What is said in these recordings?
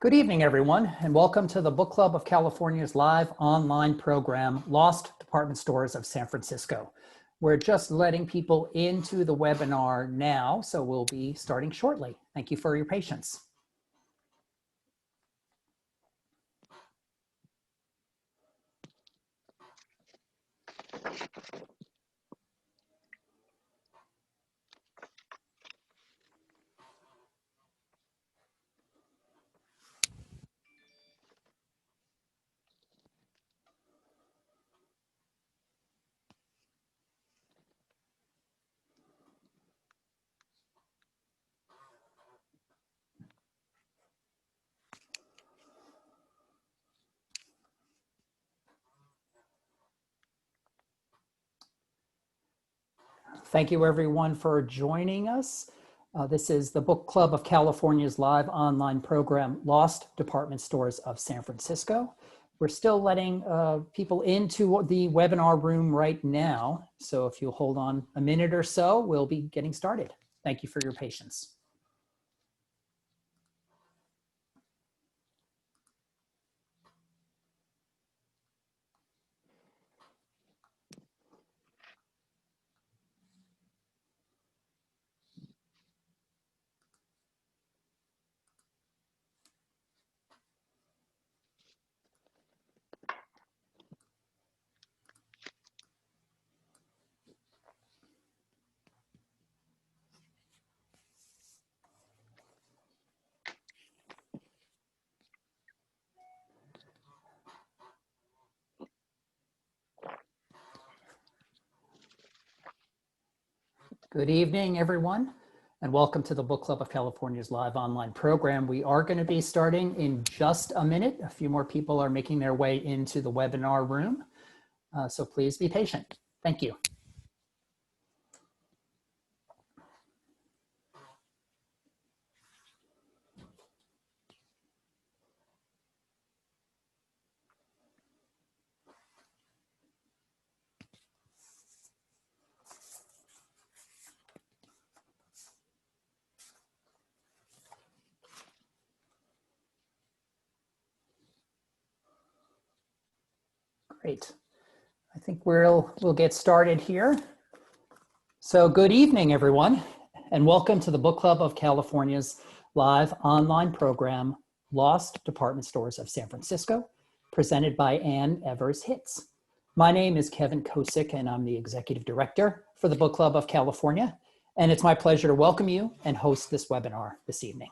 Good evening, everyone, and welcome to the Book Club of California's live online program, Lost Department Stores of San Francisco. We're just letting people into the webinar now, so we'll be starting shortly. Thank you for your patience. Thank you, everyone, for joining us. This is the Book Club of California's live online program, Lost Department Stores of San Francisco. We're still letting people into the webinar room right now. So if you'll hold on a minute or so, we'll be getting started. Thank you for your patience. Good evening, everyone, and welcome to the Book Club of California's live online program. We are going to be starting in just a minute. A few more people are making their way into the webinar room, so please be patient. Thank you. Great. I think we'll get started here. So good evening, everyone, and welcome to the Book Club of California's live online program, Lost Department Stores of San Francisco, presented by Anne Evers Hitz. My name is Kevin Kosick, and I'm the Executive Director for the Book Club of California, and it's my pleasure to welcome you and host this webinar this evening.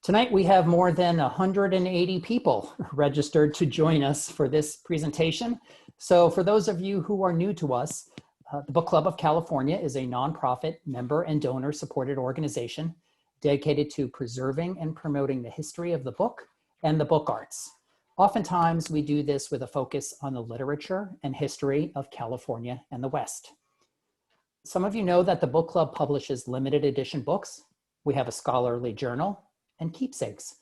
Tonight, we have more than 180 people registered to join us for this presentation. So for those of you who are new to us, the Book Club of California is a nonprofit member and donor supported organization dedicated to preserving and promoting the history of the book and the book arts. Oftentimes, we do this with a focus on the literature and history of California and the West. Some of you know that the Book Club publishes limited edition books. We have a scholarly journal and keepsakes.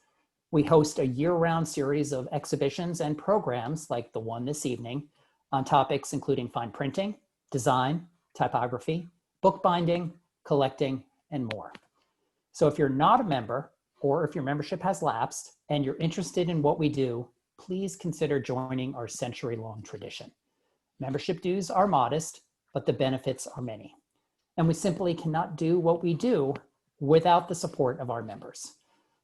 We host a year-round series of exhibitions and programs like the one this evening on topics including fine printing, design, typography, bookbinding, collecting, and more. So if you're not a member, or if your membership has lapsed and you're interested in what we do, please consider joining our century-long tradition. Membership dues are modest, but the benefits are many. And we simply cannot do what we do without the support of our members.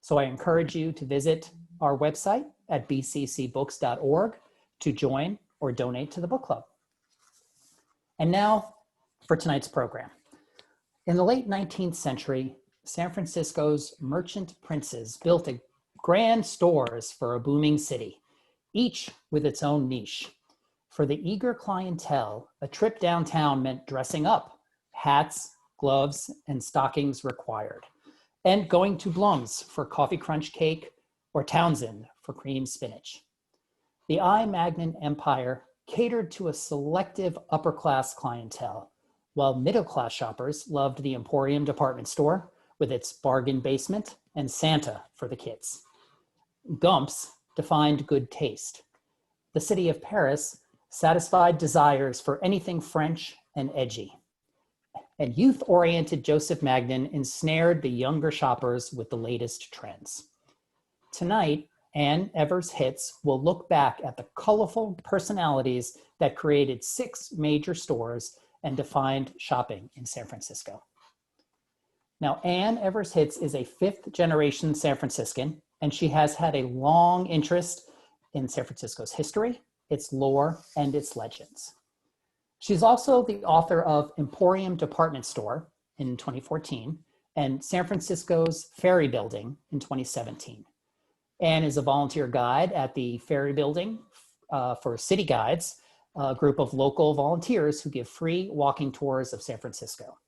So I encourage you to visit our website at bccbooks.org to join or donate to the book club. And now for tonight's program. In the late 19th century, San Francisco's merchant princes built grand stores for a booming city, each with its own niche. For the eager clientele, a trip downtown meant dressing up, hats, gloves, and stockings required, and going to Blum's for coffee crunch cake or Townsend for cream spinach. The I. Magnan empire catered to a selective upper-class clientele, while middle-class shoppers loved the Emporium department store with its bargain basement and Santa for the kids. Gumps defined good taste. The city of Paris satisfied desires for anything French and edgy. And youth-oriented Joseph Magnan ensnared the younger shoppers with the latest trends. Tonight, Anne Evers Hitz will look back at the colorful personalities that created 6 major stores and defined shopping in San Francisco. Now, Anne Evers Hitz is a 5th-generation San Franciscan, and she has had a long interest in San Francisco's history, its lore, and its legends. She's also the author of Emporium Department Store in 2014 and San Francisco's Ferry Building in 2017. Anne is a volunteer guide at the Ferry Building for City Guides, a group of local volunteers who give free walking tours of San Francisco.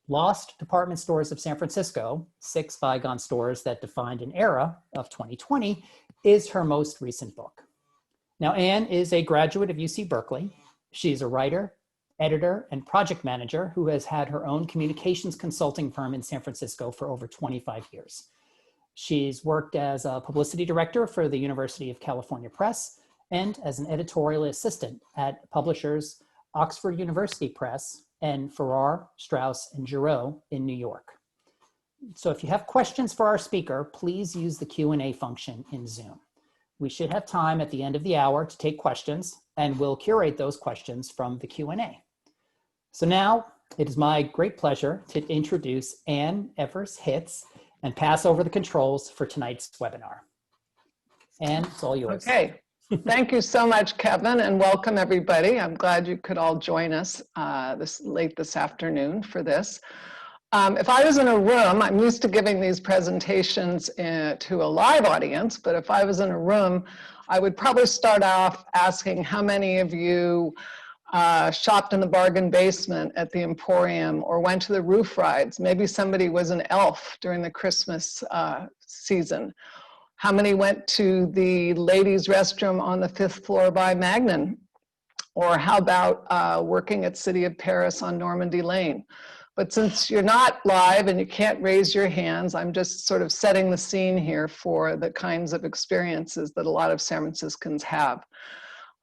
Lost Department Stores of San Francisco, 6 bygone stores that defined an era of 2020, is her most recent book. Now, Anne is a graduate of UC Berkeley. She's a writer, editor, and project manager who has had her own communications consulting firm in San Francisco for over 25 years. She's worked as a publicity director for the University of California Press and as an editorial assistant at publishers Oxford University Press and Farrar, Straus, and Giroux in New York. So if you have questions for our speaker, please use the Q&A function in Zoom. We should have time at the end of the hour to take questions, and we'll curate those questions from the Q&A. So now it is my great pleasure to introduce Anne Evers Hitz and pass over the controls for tonight's webinar. Anne, it's all yours. Okay. Thank you so much, Kevin, and welcome everybody. I'm glad you could all join us late this afternoon for this. If I was in a room, I'm used to giving these presentations to a live audience, but if I was in a room, I would probably start off asking how many of you shopped in the bargain basement at the Emporium or went to the roof rides. Maybe somebody was an elf during the Christmas season. How many went to the ladies' restroom on the 5th floor by Magnan? Or how about working at City of Paris on Normandy Lane? But since you're not live and you can't raise your hands, I'm just sort of setting the scene here for the kinds of experiences that a lot of San Franciscans have.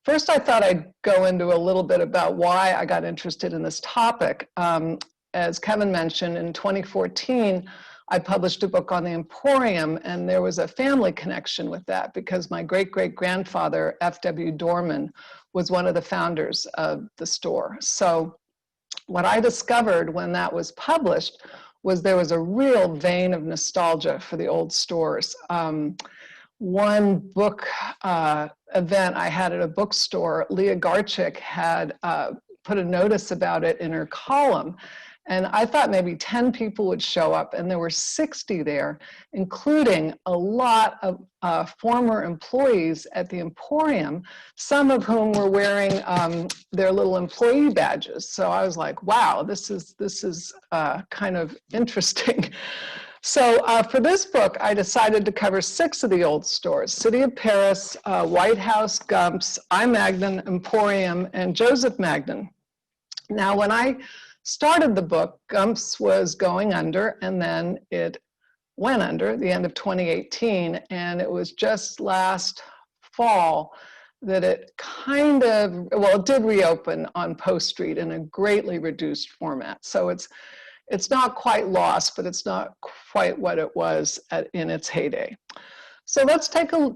First, I thought I'd go into a little bit about why I got interested in this topic. As Kevin mentioned, in 2014, I published a book on the Emporium, and there was a family connection with that because my great-great-grandfather, F.W. Dorman, was one of the founders of the store. So what I discovered when that was published was there was a real vein of nostalgia for the old stores. One book event I had at a bookstore, Leah Garchik had put a notice about it in her column. And I thought maybe 10 people would show up, and there were 60 there, including a lot of former employees at the Emporium, some of whom were wearing their little employee badges. So I was like, wow, this is kind of interesting. So for this book, I decided to cover 6 of the old stores: City of Paris, White House, Gumps, I. Magnan, Emporium, and Joseph Magnan. Now, when I started the book, Gumps was going under, and then it went under at the end of 2018, and it was just last fall that it kind of, well, it did reopen on Post Street in a greatly reduced format. So it's not quite lost, but it's not quite what it was in its heyday. So let's take a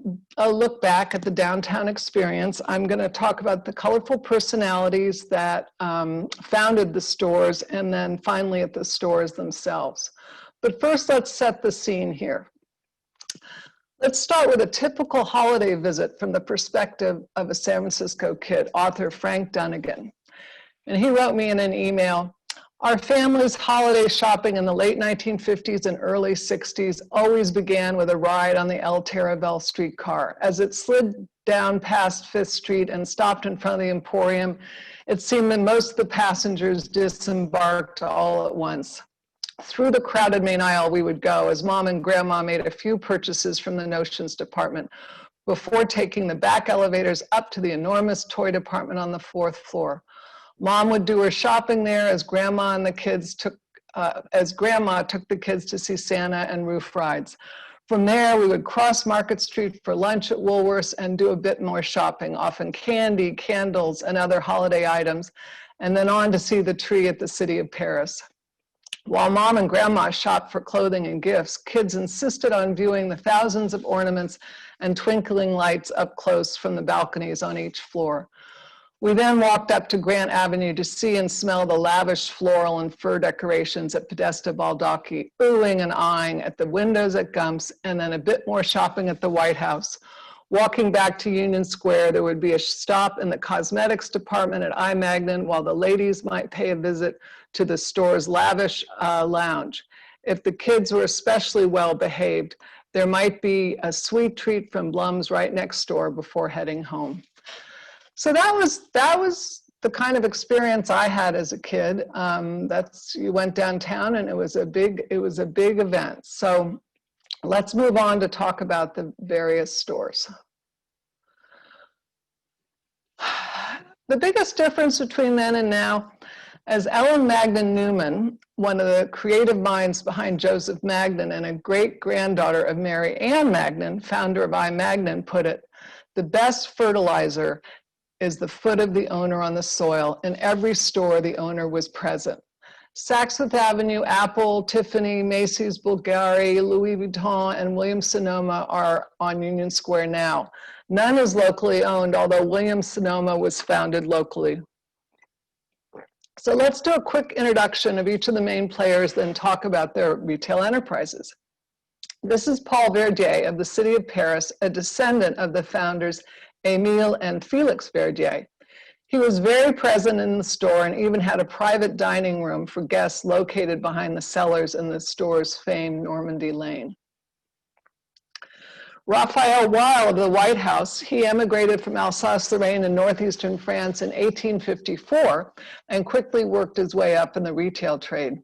look back at the downtown experience. I'm going to talk about the colorful personalities that founded the stores, and then finally at the stores themselves. But first, let's set the scene here. Let's start with a typical holiday visit from the perspective of a San Francisco kid, author Frank Dunnigan. And he wrote me in an email, "Our family's holiday shopping in the late 1950s and early 60s always began with a ride on the El Taravel streetcar. As it slid down past 5th Street and stopped in front of the Emporium, it seemed that most of the passengers disembarked all at once. Through the crowded main aisle we would go as Mom and Grandma made a few purchases from the notions department before taking the back elevators up to the enormous toy department on the 4th floor. Mom would do her shopping there as Grandma took the kids to see Santa and roof rides. From there, we would cross Market Street for lunch at Woolworth's and do a bit more shopping, often candy, candles, and other holiday items, and then on to see the tree at the City of Paris. While Mom and Grandma shopped for clothing and gifts, kids insisted on viewing the thousands of ornaments and twinkling lights up close from the balconies on each floor. We then walked up to Grant Avenue to see and smell the lavish floral and fur decorations at Podesta Baldacci, oohing and eyeing at the windows at Gumps, and then a bit more shopping at the White House. Walking back to Union Square, there would be a stop in the cosmetics department at I. Magnan while the ladies might pay a visit to the store's lavish lounge. If the kids were especially well behaved, there might be a sweet treat from Blum's right next door before heading home. So that was the kind of experience I had as a kid. You went downtown and it was a big event. So let's move on to talk about the various stores. The biggest difference between then and now, as Ellen Magnan Newman, one of the creative minds behind Joseph Magnan and a great-granddaughter of Marianne Magnan, founder of I. Magnan, put it, the best fertilizer is the foot of the owner on the soil. In every store, the owner was present. Saks Fifth Avenue, Apple, Tiffany, Macy's, Bulgari, Louis Vuitton, and Williams-Sonoma are on Union Square now. None is locally owned, although Williams-Sonoma was founded locally. So let's do a quick introduction of each of the main players, then talk about their retail enterprises. This is Paul Verdier of the city of Paris, a descendant of the founders Émile and Félix Verdier. He was very present in the store and even had a private dining room for guests located behind the cellars in the store's famed Normandy Lane. Raphael Weil of the White House, he emigrated from Alsace-Lorraine in northeastern France in 1854 and quickly worked his way up in the retail trade.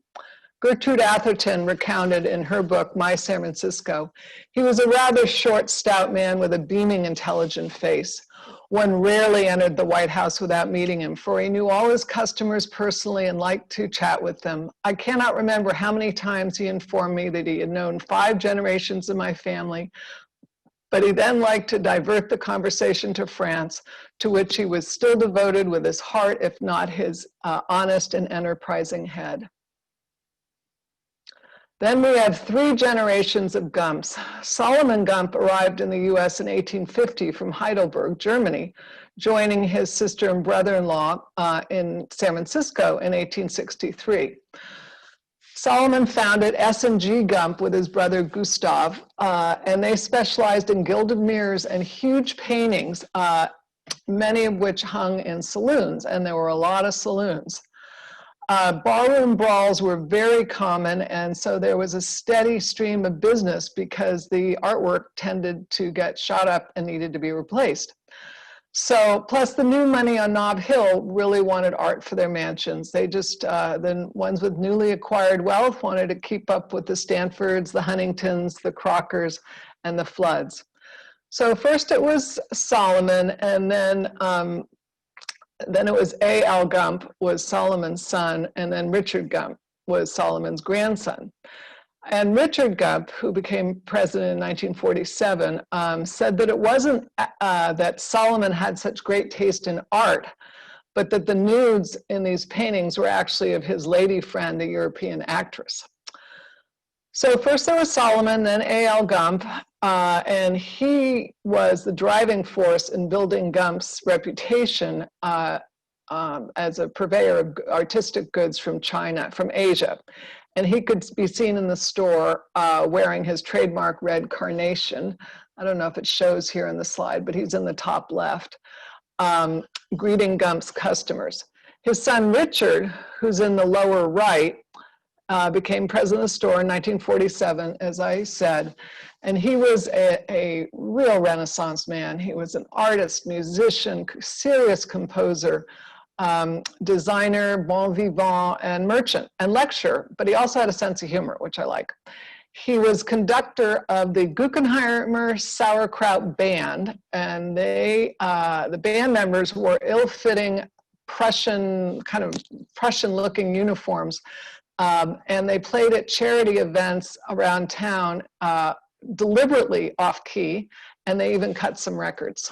Gertrude Atherton recounted in her book, My San Francisco, he was a rather short, stout man with a beaming, intelligent face. One rarely entered the White House without meeting him, for he knew all his customers personally and liked to chat with them. I cannot remember how many times he informed me that he had known 5 generations of my family, but he then liked to divert the conversation to France, to which he was still devoted with his heart, if not his honest and enterprising head. Then we have 3 generations of Gumps. Solomon Gump arrived in the US in 1850 from Heidelberg, Germany, joining his sister and brother-in-law in San Francisco in 1863. Solomon founded S&G Gump with his brother Gustav, and they specialized in gilded mirrors and huge paintings, many of which hung in saloons, and there were a lot of saloons. Barroom brawls were very common, and so there was a steady stream of business because the artwork tended to get shot up and needed to be replaced. So, plus the new money on Nob Hill really wanted art for their mansions. They just, the ones with newly acquired wealth wanted to keep up with the Stanfords, the Huntingtons, the Crockers, and the Floods. So first it was Solomon, and then it was A.L. Gump was Solomon's son, and then Richard Gump was Solomon's grandson. And Richard Gump, who became president in 1947, said that it wasn't that Solomon had such great taste in art, but that the nudes in these paintings were actually of his lady friend, a European actress. So first there was Solomon, then A.L. Gump, and he was the driving force in building Gump's reputation as a purveyor of artistic goods from China, from Asia. And he could be seen in the store wearing his trademark red carnation. I don't know if it shows here in the slide, but he's in the top left, greeting Gump's customers. His son Richard, who's in the lower right, became president of the store in 1947, as I said, and he was a real Renaissance man. He was an artist, musician, serious composer, designer, bon vivant, and merchant, and lecturer, but he also had a sense of humor, which I like. He was conductor of the Guggenheimer Sauerkraut Band, and the band members wore ill-fitting Prussian, kind of Prussian-looking uniforms, and they played at charity events around town, deliberately off-key, and they even cut some records.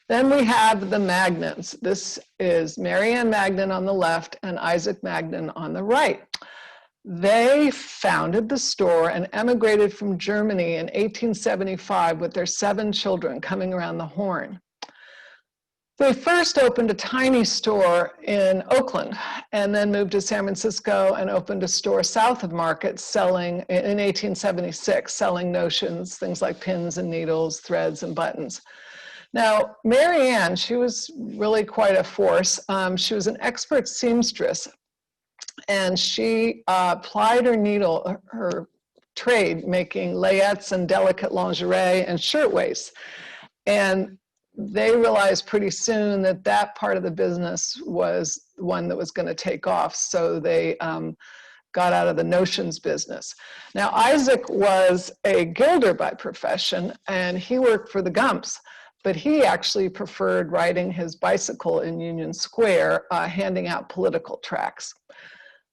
Then we have the Magnans. This is Marianne Magnan on the left and Isaac Magnan on the right. They founded the store and emigrated from Germany in 1875 with their 7 children coming around the Horn. They first opened a tiny store in Oakland and then moved to San Francisco and opened a store south of Market selling, in 1876, selling notions, things like pins and needles, threads and buttons. Now, Marianne, she was really quite a force. She was an expert seamstress, and she plied her trade, making layettes and delicate lingerie and shirtwaists. And they realized pretty soon that that part of the business was one that was going to take off. So they got out of the notions business. Now, Isaac was a gilder by profession, and he worked for the Gumps, but he actually preferred riding his bicycle in Union Square, handing out political tracts.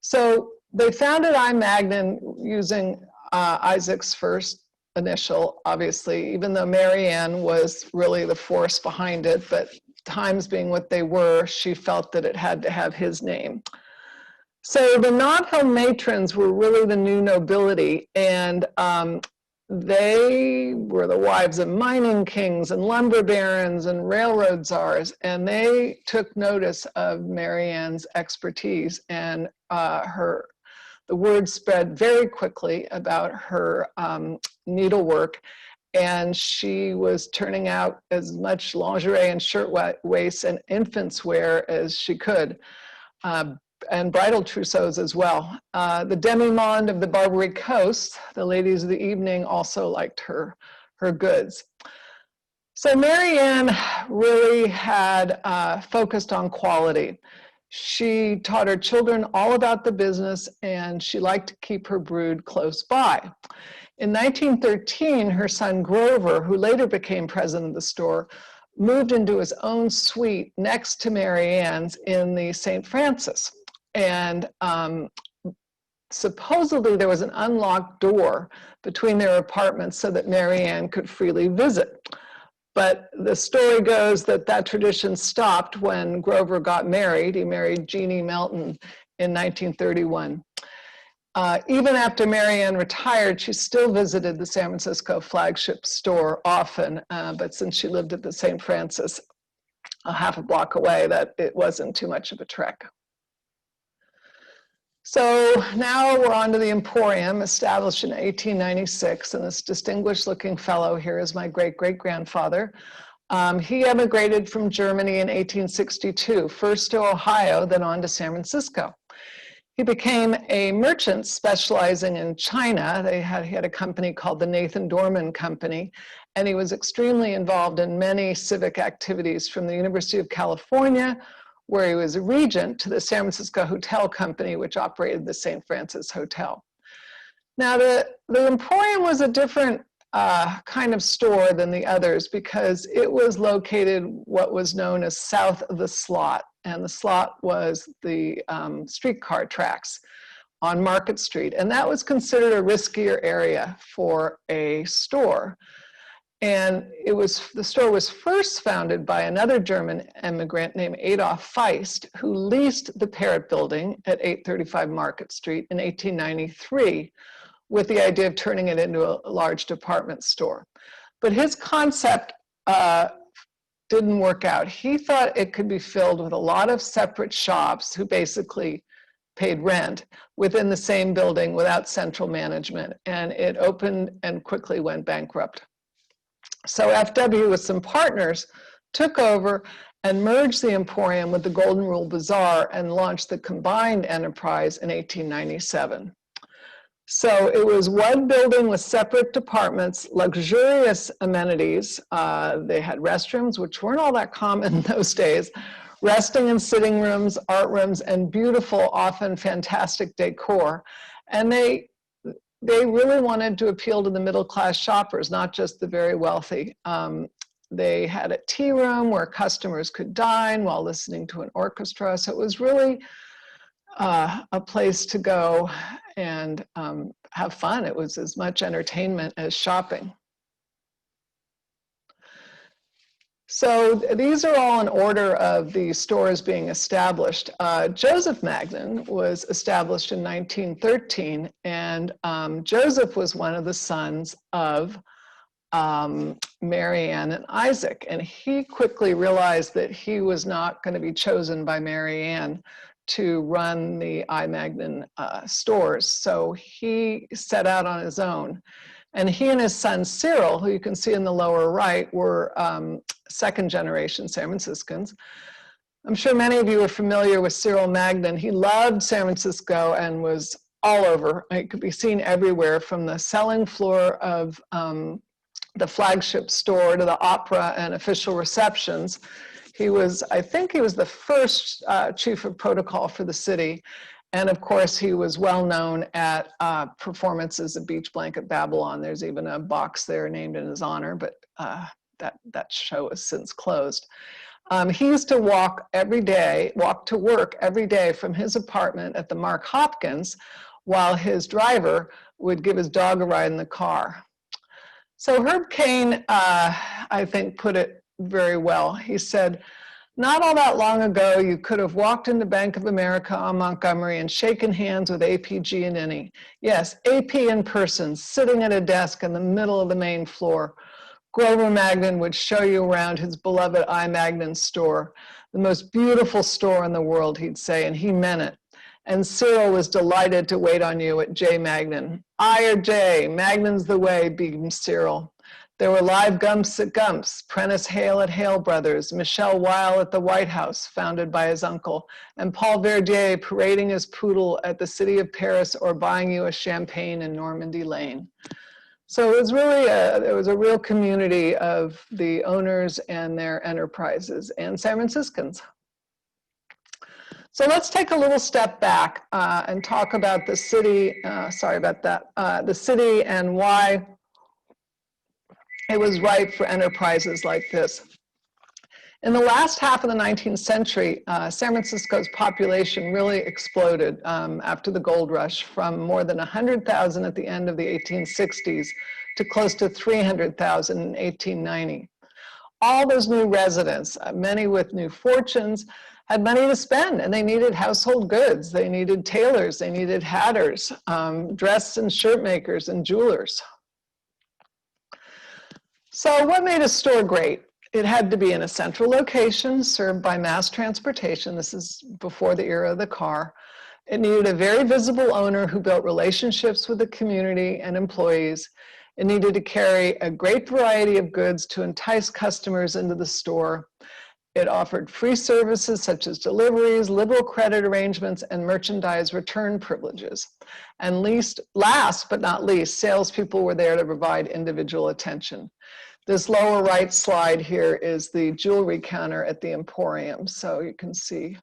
So they founded I. Magnan using Isaac's first initial, obviously, even though Marianne was really the force behind it, but times being what they were, she felt that it had to have his name. So the Nothill matrons were really the new nobility, and they were the wives of mining kings and lumber barons and railroad czars, and they took notice of Marianne's expertise, and the word spread very quickly about her needlework, and she was turning out as much lingerie and shirtwaists and infants wear as she could, and bridal trousseaux as well. The demi-monde of the Barbary Coast, the ladies of the evening, also liked her goods. So Marianne really had focused on quality. She taught her children all about the business, and she liked to keep her brood close by. In 1913, her son Grover, who later became president of the store, moved into his own suite next to Marianne's in the St. Francis. And supposedly there was an unlocked door between their apartments so that Marianne could freely visit. But the story goes that that tradition stopped when Grover got married. He married Jeannie Melton in 1931. Even after Marianne retired, she still visited the San Francisco flagship store often, but since she lived at the St. Francis a half a block away, that it wasn't too much of a trek. So now we're on to the Emporium, established in 1896, and this distinguished looking fellow here is my great-great-grandfather. He emigrated from Germany in 1862, first to Ohio, then on to San Francisco. He became a merchant specializing in China. He had a company called the Nathan Dorman Company, and he was extremely involved in many civic activities, from the University of California, where he was a regent, to the San Francisco Hotel Company, which operated the St. Francis Hotel. Now, the Emporium was a different kind of store than the others because it was located what was known as south of the Slot, and the Slot was the streetcar tracks on Market Street, and that was considered a riskier area for a store. And the store was first founded by another German immigrant named Adolf Feist, who leased the Parrot Building at 835 Market Street in 1893 with the idea of turning it into a large department store. But his concept didn't work out. He thought it could be filled with a lot of separate shops who basically paid rent within the same building without central management. And it opened and quickly went bankrupt. So FW, with some partners, took over and merged the Emporium with the Golden Rule Bazaar and launched the combined enterprise in 1897. So it was one building with separate departments, luxurious amenities. They had restrooms, which weren't all that common in those days, resting and sitting rooms, art rooms, and beautiful, often fantastic decor. And they really wanted to appeal to the middle-class shoppers, not just the very wealthy. They had a tea room where customers could dine while listening to an orchestra. So it was really a place to go and have fun. It was as much entertainment as shopping. So these are all in order of the stores being established. Joseph Magnan was established in 1913, and Joseph was one of the sons of Marianne and Isaac, and he quickly realized that he was not going to be chosen by Marianne to run the I. Magnan stores, so he set out on his own. And he and his son Cyril, who you can see in the lower right, were second generation San Franciscans. I'm sure many of you are familiar with Cyril Magnan. He loved San Francisco and was all over. It could be seen everywhere, from the selling floor of the flagship store to the opera and official receptions. He was, I think he was the first chief of protocol for the city. And of course, he was well known at performances at Beach Blanket Babylon. There's even a box there named in his honor, but that show has since closed. He used to walk to work every day from his apartment at the Mark Hopkins, while his driver would give his dog a ride in the car. So Herb Caen, I think, put it very well. He said, "Not all that long ago, you could have walked into Bank of America on Montgomery and shaken hands with APG and Giannini. Yes, AP in person, sitting at a desk in the middle of the main floor. Grover Magnan would show you around his beloved I. Magnan store, the most beautiful store in the world," he'd say, and he meant it. And Cyril was delighted to wait on you at J. Magnan. "I or J, Magnan's the way," beamed Cyril. There were live Gumps at Gumps, Prentice Hale at Hale Brothers, Michelle Weil at the White House, founded by his uncle, and Paul Verdier parading his poodle at the City of Paris or buying you a champagne in Normandy Lane. So it was really there was a real community of the owners and their enterprises and San Franciscans. So let's take a little step back and talk about the city. Sorry about that. The city and why it was ripe for enterprises like this. In the last half of the 19th century, San Francisco's population really exploded after the gold rush, from more than 100,000 at the end of the 1860s to close to 300,000 in 1890. All those new residents, many with new fortunes, had money to spend, and they needed household goods. They needed tailors, they needed hatters, dress and shirt makers, and jewelers. So what made a store great? It had to be in a central location, served by mass transportation. This is before the era of the car. It needed a very visible owner who built relationships with the community and employees. It needed to carry a great variety of goods to entice customers into the store. It offered free services such as deliveries, liberal credit arrangements, and merchandise return privileges. And last but not least, salespeople were there to provide individual attention. This lower right slide here is the jewelry counter at the Emporium. So you can see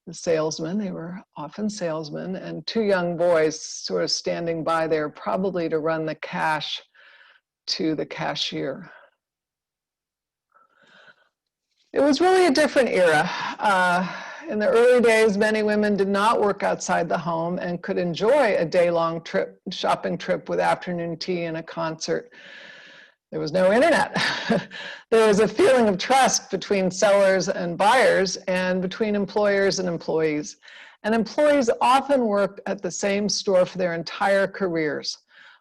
the salesmen, they were often salesmen, and two young boys sort of standing by there, probably to run the cash to the cashier. It was really a different era. In the early days, many women did not work outside the home and could enjoy a day-long shopping trip with afternoon tea and a concert. There was no internet. There was a feeling of trust between sellers and buyers and between employers and employees. And employees often worked at the same store for their entire careers.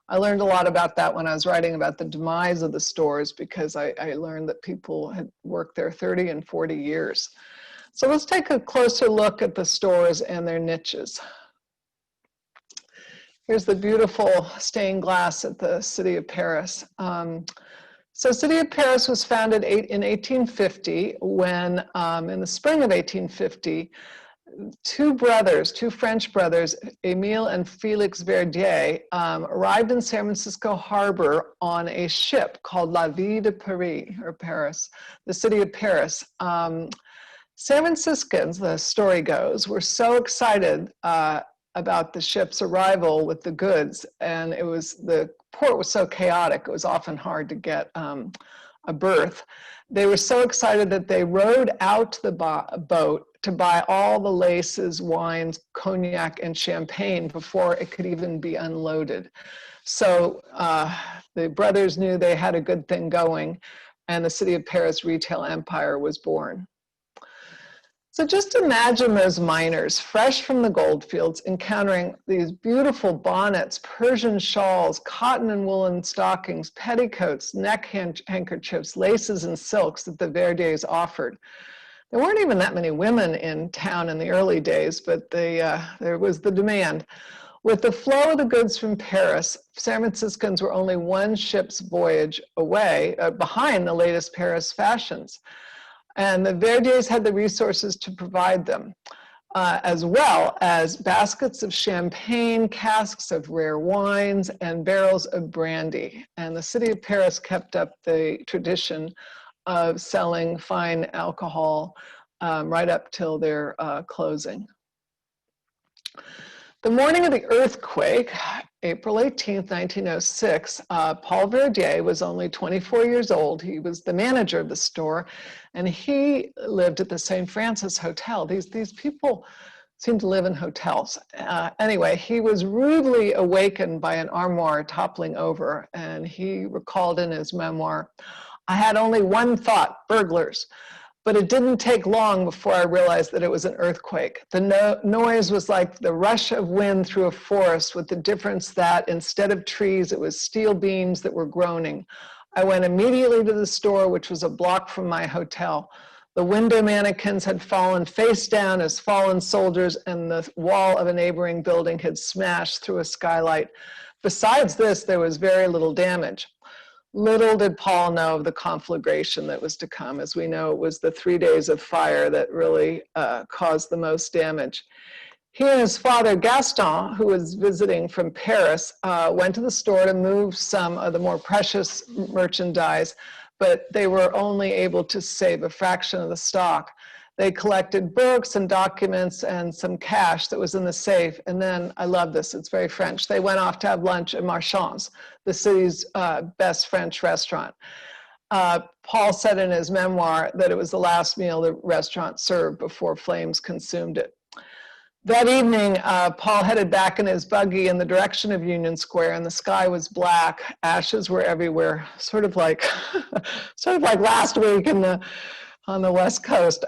I learned a lot about that when I was writing about the demise of the stores, because I learned that people had worked there 30 and 40 years. So let's take a closer look at the stores and their niches. Here's the beautiful stained glass at the City of Paris. So City of Paris was founded in 1850 when, in the spring of 1850, two French brothers, Émile and Félix Verdier, arrived in San Francisco Harbor on a ship called La Ville de Paris, or Paris, the City of Paris. San Franciscans, the story goes, were so excited about the ship's arrival with the goods, and the port was so chaotic, it was often hard to get a berth. They were so excited that they rowed out to the boat to buy all the laces, wines, cognac, and champagne before it could even be unloaded. So the brothers knew they had a good thing going. and the city of Paris retail empire was born. So just imagine those miners, fresh from the goldfields, encountering these beautiful bonnets, Persian shawls, cotton and woolen stockings, petticoats, neck handkerchiefs, laces, and silks that the Verdiers offered. There weren't even that many women in town in the early days, but there was the demand. With the flow of the goods from Paris, San Franciscans were only one ship's voyage away, behind the latest Paris fashions. And the Verdiers had the resources to provide them, as well as baskets of champagne, casks of rare wines, and barrels of brandy. And the city of Paris kept up the tradition of selling fine alcohol right up till their closing. The morning of the earthquake, April 18th, 1906, Paul Verdier was only 24 years old. He was the manager of the store, and he lived at the St. Francis Hotel. These people seem to live in hotels. Anyway, he was rudely awakened by an armoire toppling over, and he recalled in his memoir, "I had only one thought, burglars. But it didn't take long before I realized that it was an earthquake. The noise was like the rush of wind through a forest, with the difference that instead of trees, it was steel beams that were groaning. I went immediately to the store, which was a block from my hotel. The window mannequins had fallen face down as fallen soldiers, and the wall of a neighboring building had smashed through a skylight. Besides this, there was very little damage." Little did Paul know of the conflagration that was to come. As we know, it was the 3 days of fire that really caused the most damage. He and his father, Gaston, who was visiting from Paris, went to the store to move some of the more precious merchandise, but they were only able to save a fraction of the stock. They collected books and documents and some cash that was in the safe. And then, I love this, it's very French, they went off to have lunch at Marchand's, the city's best French restaurant. Paul said in his memoir that it was the last meal the restaurant served before flames consumed it. That evening, Paul headed back in his buggy in the direction of Union Square, and the sky was black. Ashes were everywhere, sort of like last week on the West Coast.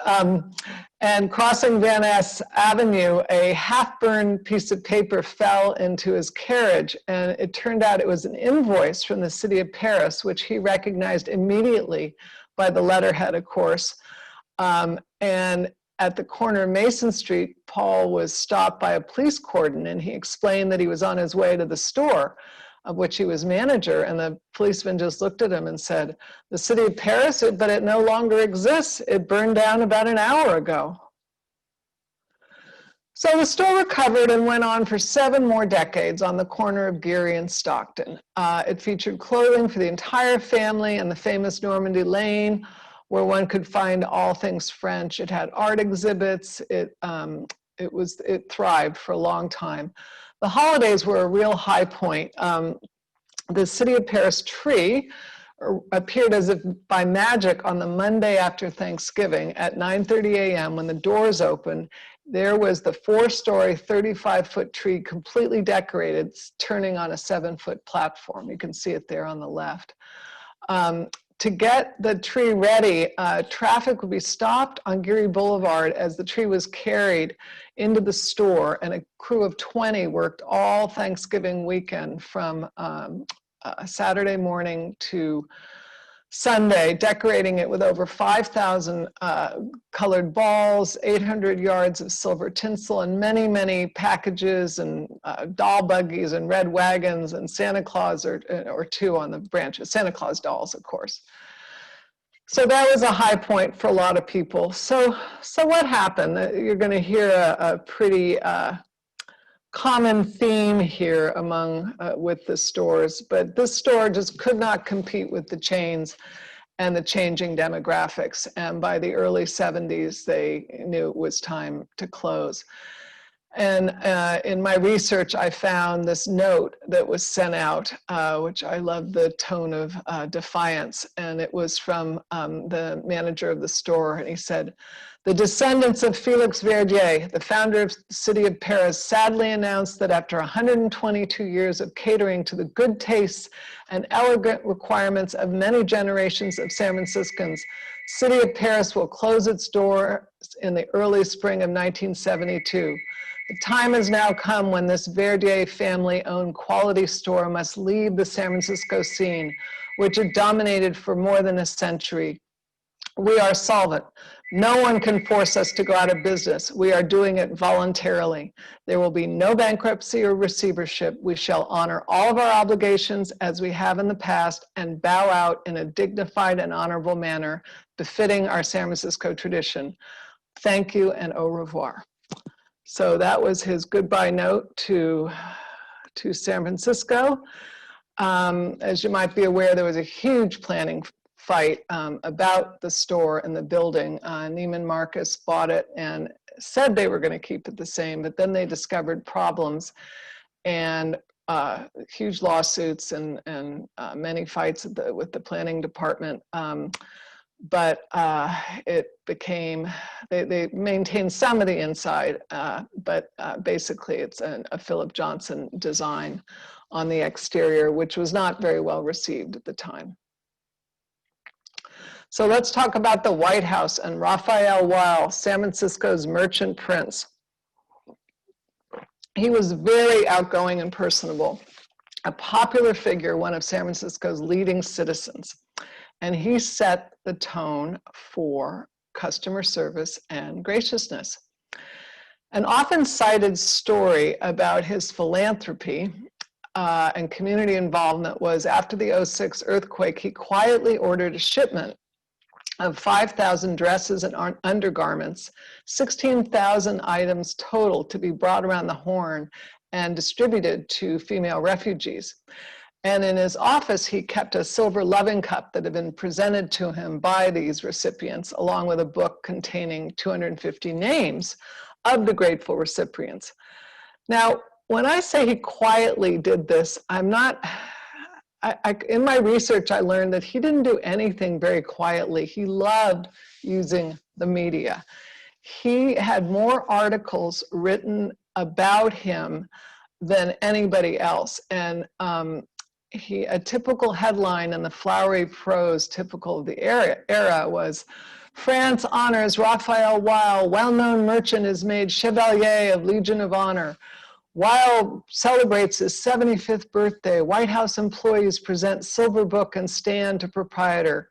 And crossing Van Ness Avenue, a half-burned piece of paper fell into his carriage, and it turned out it was an invoice from the city of Paris, which he recognized immediately by the letterhead, of course. And at the corner of Mason Street, Paul was stopped by a police cordon, and he explained that he was on his way to the store, of which he was manager, and the policeman just looked at him and said, "The city of Paris, but it no longer exists. It burned down about an hour ago." So the store recovered and went on for 7 more decades on the corner of Geary and Stockton. It featured clothing for the entire family and the famous Normandy Lane, where one could find all things French. It had art exhibits. It thrived for a long time. The holidays were a real high point. The city of Paris tree appeared as if by magic on the Monday after Thanksgiving at 9:30 a.m. when the doors opened. There was the 4-story, 35-foot tree completely decorated, turning on a 7-foot platform. You can see it there on the left. To get the tree ready, traffic would be stopped on Geary Boulevard as the tree was carried into the store, and a crew of 20 worked all Thanksgiving weekend from Saturday morning to Sunday, decorating it with over 5,000 colored balls, 800 yards of silver tinsel, and many, many packages and doll buggies and red wagons and Santa Claus or 2 on the branches, Santa Claus dolls, of course. So that was a high point for a lot of people. So what happened? You're going to hear a pretty common theme here with the stores, but this store just could not compete with the chains and the changing demographics. And by the early 70s, they knew it was time to close. And in my research, I found this note that was sent out, which I love the tone of defiance. And it was from the manager of the store. And he said, The descendants of Felix Verdier, the founder of the city of Paris, sadly announced that after 122 years of catering to the good tastes and elegant requirements of many generations of San Franciscans, city of Paris will close its doors in the early spring of 1972. The time has now come when this Verdier family-owned quality store must leave the San Francisco scene, which it dominated for more than a century. We are solvent. No one can force us to go out of business. We are doing it voluntarily. There will be no bankruptcy or receivership. We shall honor all of our obligations as we have in the past and bow out in a dignified and honorable manner befitting our San Francisco tradition. Thank you and au revoir. So that was his goodbye note to San Francisco. As you might be aware, there was a huge planning fight about the store and the building. Neiman Marcus bought it and said they were going to keep it the same, but then they discovered problems and huge lawsuits and many fights with the planning department. But it became, they maintained some of the inside, but basically it's a Philip Johnson design on the exterior, which was not very well received at the time. So let's talk about the White House and Raphael Weil, San Francisco's merchant prince. He was very outgoing and personable, a popular figure, one of San Francisco's leading citizens. And he set the tone for customer service and graciousness. An often cited story about his philanthropy and community involvement was after the '06 earthquake, he quietly ordered a shipment of 5,000 dresses and undergarments, 16,000 items total to be brought around the Horn and distributed to female refugees. And in his office, he kept a silver loving cup that had been presented to him by these recipients, along with a book containing 250 names of the grateful recipients. Now, when I say he quietly did this, I'm not, in my research, I learned that he didn't do anything very quietly. He loved using the media. He had more articles written about him than anybody else. And a typical headline in the flowery prose typical of the era was, France honors Raphael Weil, well-known merchant is made Chevalier of Legion of Honor. Weil celebrates his 75th birthday. White House employees present silver book and stand to proprietor.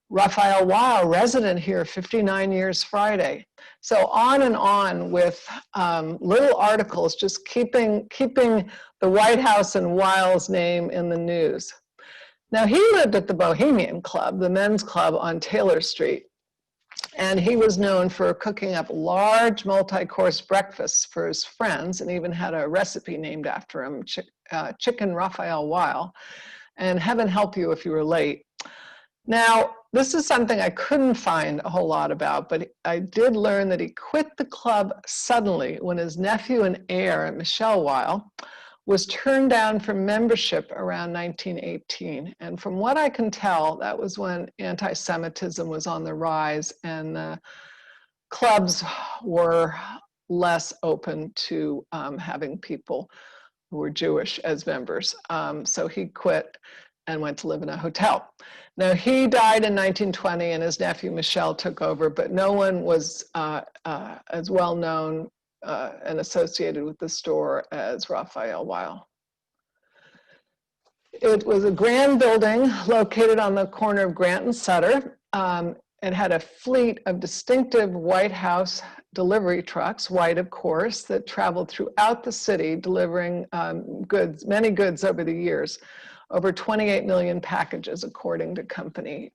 Raphael Weil, resident here, 59 years Friday. So on and on with little articles, just keeping the White House and Weil's name in the news. Now he lived at the Bohemian Club, the men's club on Taylor Street. And he was known for cooking up large multi-course breakfasts for his friends and even had a recipe named after him, Chicken Raphael Weil. And heaven help you if you were late. Now, this is something I couldn't find a whole lot about, but I did learn that he quit the club suddenly when his nephew and heir, Michelle Weil, was turned down from membership around 1918. And from what I can tell, that was when anti-Semitism was on the rise and the clubs were less open to having people who were Jewish as members. So he quit and went to live in a hotel. Now he died in 1920 and his nephew Michelle took over, but no one was as well known and associated with the store as Raphael Weil. It was a grand building located on the corner of Grant and Sutter. It had a fleet of distinctive White House delivery trucks, white of course, that traveled throughout the city delivering goods, many goods over the years, over 28 million packages according to company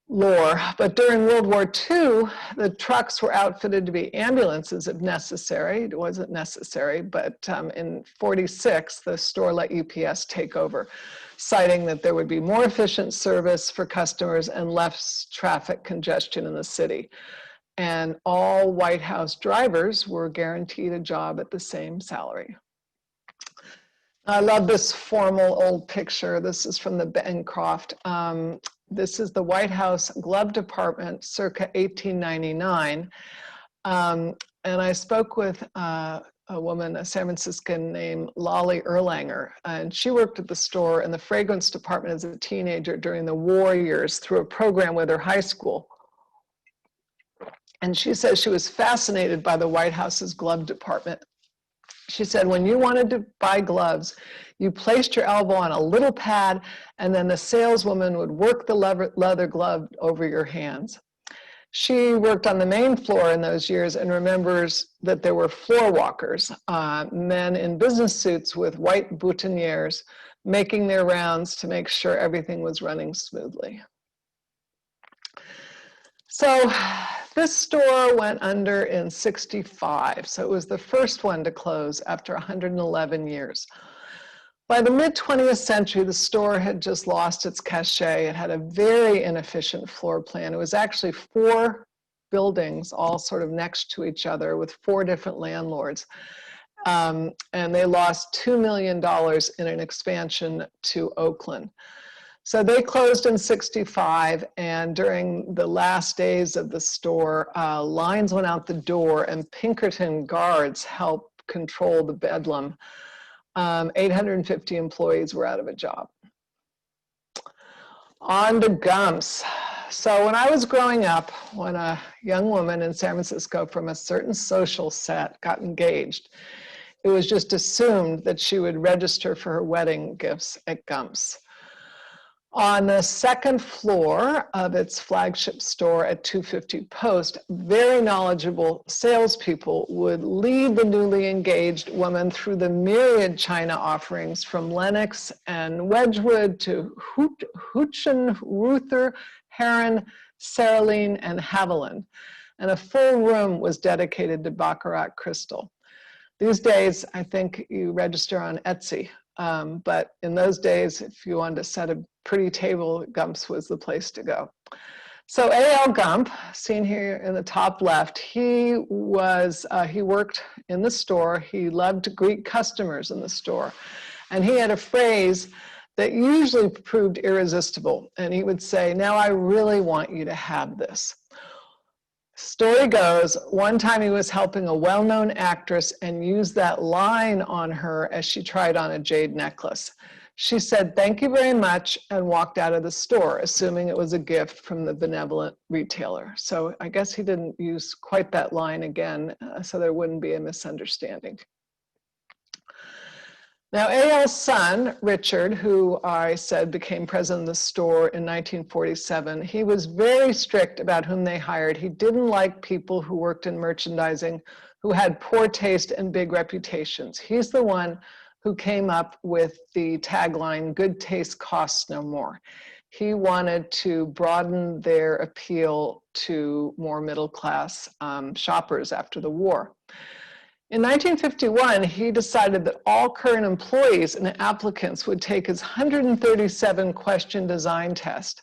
lore. But during World War II, the trucks were outfitted to be ambulances if necessary. It wasn't necessary, but in '46, the store let UPS take over, citing that there would be more efficient service for customers and less traffic congestion in the city. And all White House drivers were guaranteed a job at the same salary. I love this formal old picture. This is from the Bancroft. This is the White House glove department circa 1899. And I spoke with a woman, a San Franciscan named Lolly Erlanger, and she worked at the store in the fragrance department as a teenager during the war years through a program with her high school. And she says she was fascinated by the White House's glove department. She said, when you wanted to buy gloves, you placed your elbow on a little pad, and then the saleswoman would work the leather glove over your hands. She worked on the main floor in those years and remembers that there were floor walkers, men in business suits with white boutonnieres, making their rounds to make sure everything was running smoothly. So this store went under in '65, so it was the first one to close after 111 years. By the mid-20th century, the store had just lost its cachet. It had a very inefficient floor plan. It was actually 4 buildings all sort of next to each other with 4 different landlords. And they lost $2 million in an expansion to Oakland. So they closed in '65, and during the last days of the store, lines went out the door and Pinkerton guards helped control the bedlam. 850 employees were out of a job. On to Gumps. So when I was growing up, when a young woman in San Francisco from a certain social set got engaged, it was just assumed that she would register for her wedding gifts at Gumps. On the second floor of its flagship store at 250 Post, very knowledgeable salespeople would lead the newly engaged woman through the myriad china offerings from Lenox and Wedgwood to Huchen, Ruther, Heron, Saraline, and Haviland. And a full room was dedicated to Baccarat crystal. These days, I think you register on Etsy. But in those days, if you wanted to set a pretty table, Gumps was the place to go. So A.L. Gump, seen here in the top left, he worked in the store. He loved to greet customers in the store. And he had a phrase that usually proved irresistible. And he would say, now I really want you to have this. Story goes, one time he was helping a well-known actress and used that line on her as she tried on a jade necklace. She said, thank you very much, and walked out of the store, assuming it was a gift from the benevolent retailer. So I guess he didn't use quite that line again, so there wouldn't be a misunderstanding. Now, A.L.'s son, Richard, who I said became president of the store in 1947, he was very strict about whom they hired. He didn't like people who worked in merchandising who had poor taste and big reputations. He's the one who came up with the tagline, good taste costs no more. He wanted to broaden their appeal to more middle-class shoppers after the war. In 1951, he decided that all current employees and applicants would take his 137 question design test.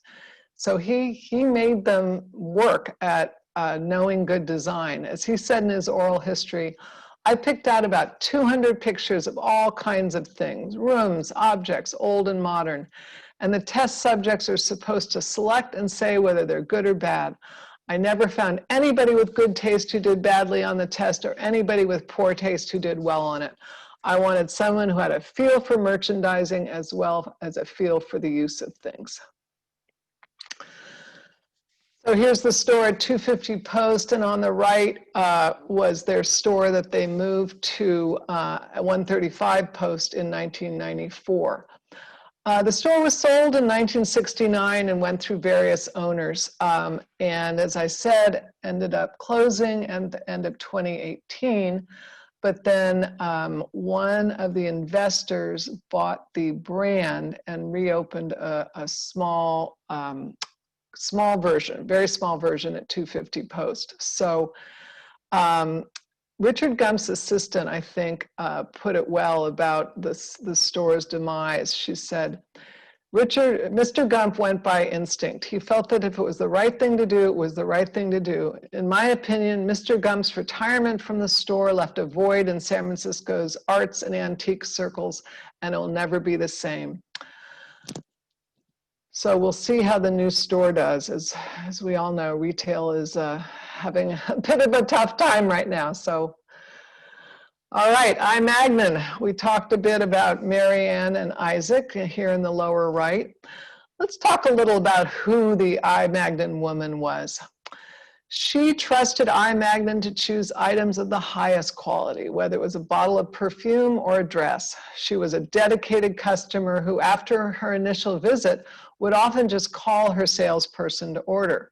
So he made them work at knowing good design. As he said in his oral history, I picked out about 200 pictures of all kinds of things, rooms, objects, old and modern. And the test subjects are supposed to select and say whether they're good or bad. I never found anybody with good taste who did badly on the test or anybody with poor taste who did well on it. I wanted someone who had a feel for merchandising as well as a feel for the use of things. So here's the store at 250 Post, and on the right was their store that they moved to at 135 Post in 1994. The store was sold in 1969 and went through various owners. And as I said, ended up closing at the end of 2018. But then one of the investors bought the brand and reopened a small version, very small version at 250 Post. So Richard Gump's assistant, I think, put it well about the store's demise. She said, Mr. Gump went by instinct. He felt that if it was the right thing to do, it was the right thing to do. In my opinion, Mr. Gump's retirement from the store left a void in San Francisco's arts and antique circles, and it will never be the same. So we'll see how the new store does. As we all know, retail is having a bit of a tough time right now. So, all right, Anne Magnan. We talked a bit about Marianne and Isaac here in the lower right. Let's talk a little about who the Anne Magnan woman was. She trusted Anne Magnan to choose items of the highest quality, whether it was a bottle of perfume or a dress. She was a dedicated customer who, after her initial visit, would often just call her salesperson to order.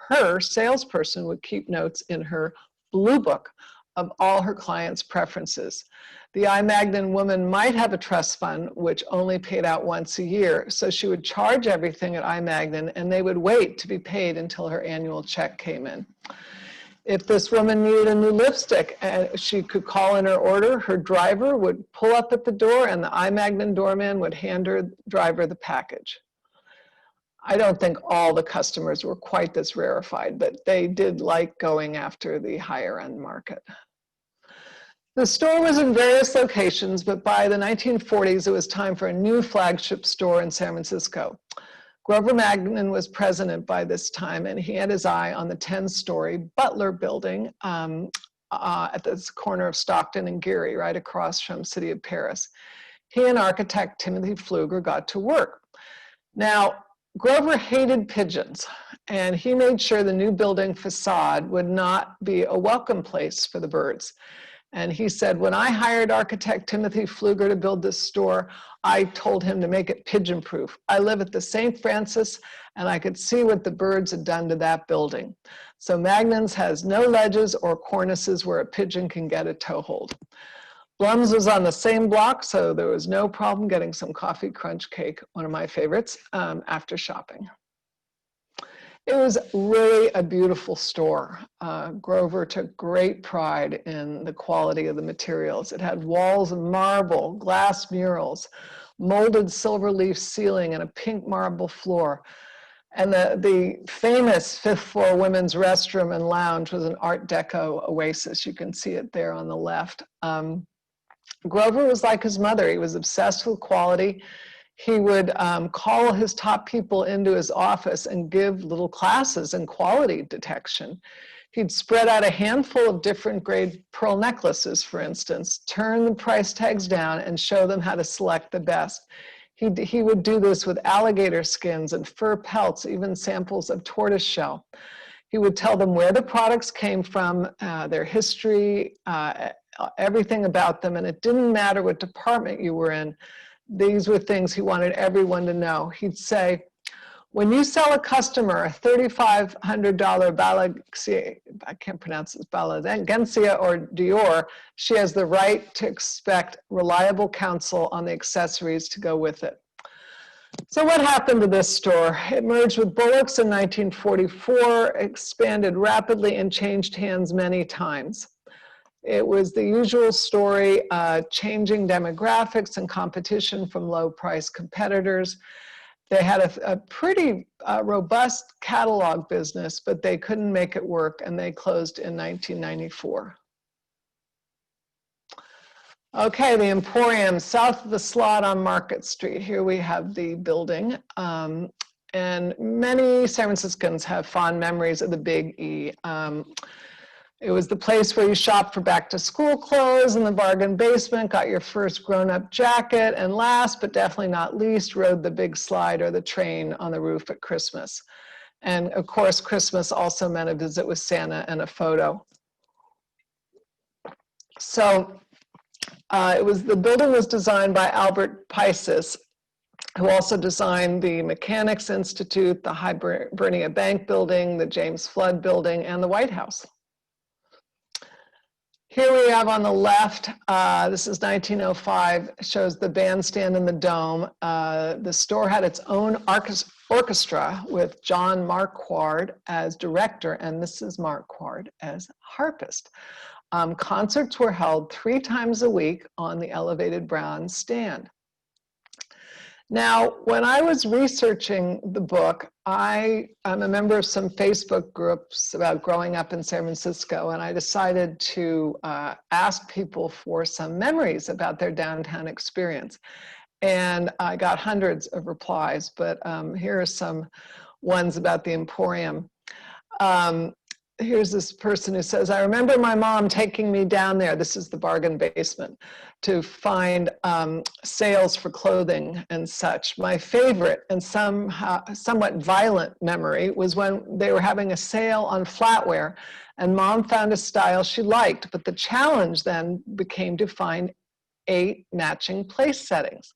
Her salesperson would keep notes in her blue book of all her clients' preferences. The Anne Magnan woman might have a trust fund which only paid out once a year, so she would charge everything at Anne Magnan and they would wait to be paid until her annual check came in. If this woman needed a new lipstick, she could call in her order, her driver would pull up at the door and the Anne Magnan doorman would hand her driver the package. I don't think all the customers were quite this rarefied, but they did like going after the higher end market. The store was in various locations, but by the 1940s, it was time for a new flagship store in San Francisco. Grover Magnan was president by this time, and he had his eye on the 10-story Butler building at the corner of Stockton and Geary, right across from City of Paris. He and architect Timothy Pfluger got to work. Now, Grover hated pigeons, and he made sure the new building facade would not be a welcome place for the birds. And he said, when I hired architect Timothy Pfluger to build this store, I told him to make it pigeon-proof. I live at the St. Francis, and I could see what the birds had done to that building. So Magnan's has no ledges or cornices where a pigeon can get a toehold. Blum's was on the same block, so there was no problem getting some coffee crunch cake, one of my favorites, after shopping. It was really a beautiful store. Grover took great pride in the quality of the materials. It had walls of marble, glass murals, molded silver leaf ceiling, and a pink marble floor. And the famous fifth floor women's restroom and lounge was an Art Deco oasis. You can see it there on the left. Grover was like his mother. He was obsessed with quality. He would call his top people into his office and give little classes in quality detection. He'd spread out a handful of different grade pearl necklaces, for instance, turn the price tags down and show them how to select the best. He would do this with alligator skins and fur pelts, even samples of tortoise shell. He would tell them where the products came from, their history, everything about them, and it didn't matter what department you were in. These were things he wanted everyone to know. He'd say, when you sell a customer a $3,500 Balenciaga, I can't pronounce this, Balenciaga or Dior, she has the right to expect reliable counsel on the accessories to go with it. So what happened to this store? It merged with Bullock's in 1944, expanded rapidly, and changed hands many times. It was the usual story, changing demographics and competition from low-price competitors. They had a pretty robust catalog business, but they couldn't make it work, and they closed in 1994. Okay, the Emporium, south of the slot on Market Street. Here we have the building. And many San Franciscans have fond memories of the Big E. It was the place where you shopped for back to school clothes in the bargain basement, got your first grown-up jacket, and last but definitely not least, rode the big slide or the train on the roof at Christmas. And of course, Christmas also meant a visit with Santa and a photo. So the building was designed by Albert Pieces, who also designed the Mechanics Institute, the Hibernia Bank building, the James Flood building, and the White House. Here we have on the left, this is 1905, shows the bandstand in the dome. The store had its own orchestra with John Marquard as director and Mrs. Marquard as harpist. Concerts were held 3 times a week on the elevated bronze stand. Now, when I was researching the book, I'm a member of some Facebook groups about growing up in San Francisco, and I decided to ask people for some memories about their downtown experience. And I got hundreds of replies, but here are some ones about the Emporium. Here's this person who says, I remember my mom taking me down there, this is the bargain basement, to find sales for clothing and such. My favorite and somewhat violent memory was when they were having a sale on flatware, and mom found a style she liked, but the challenge then became to find 8 matching place settings.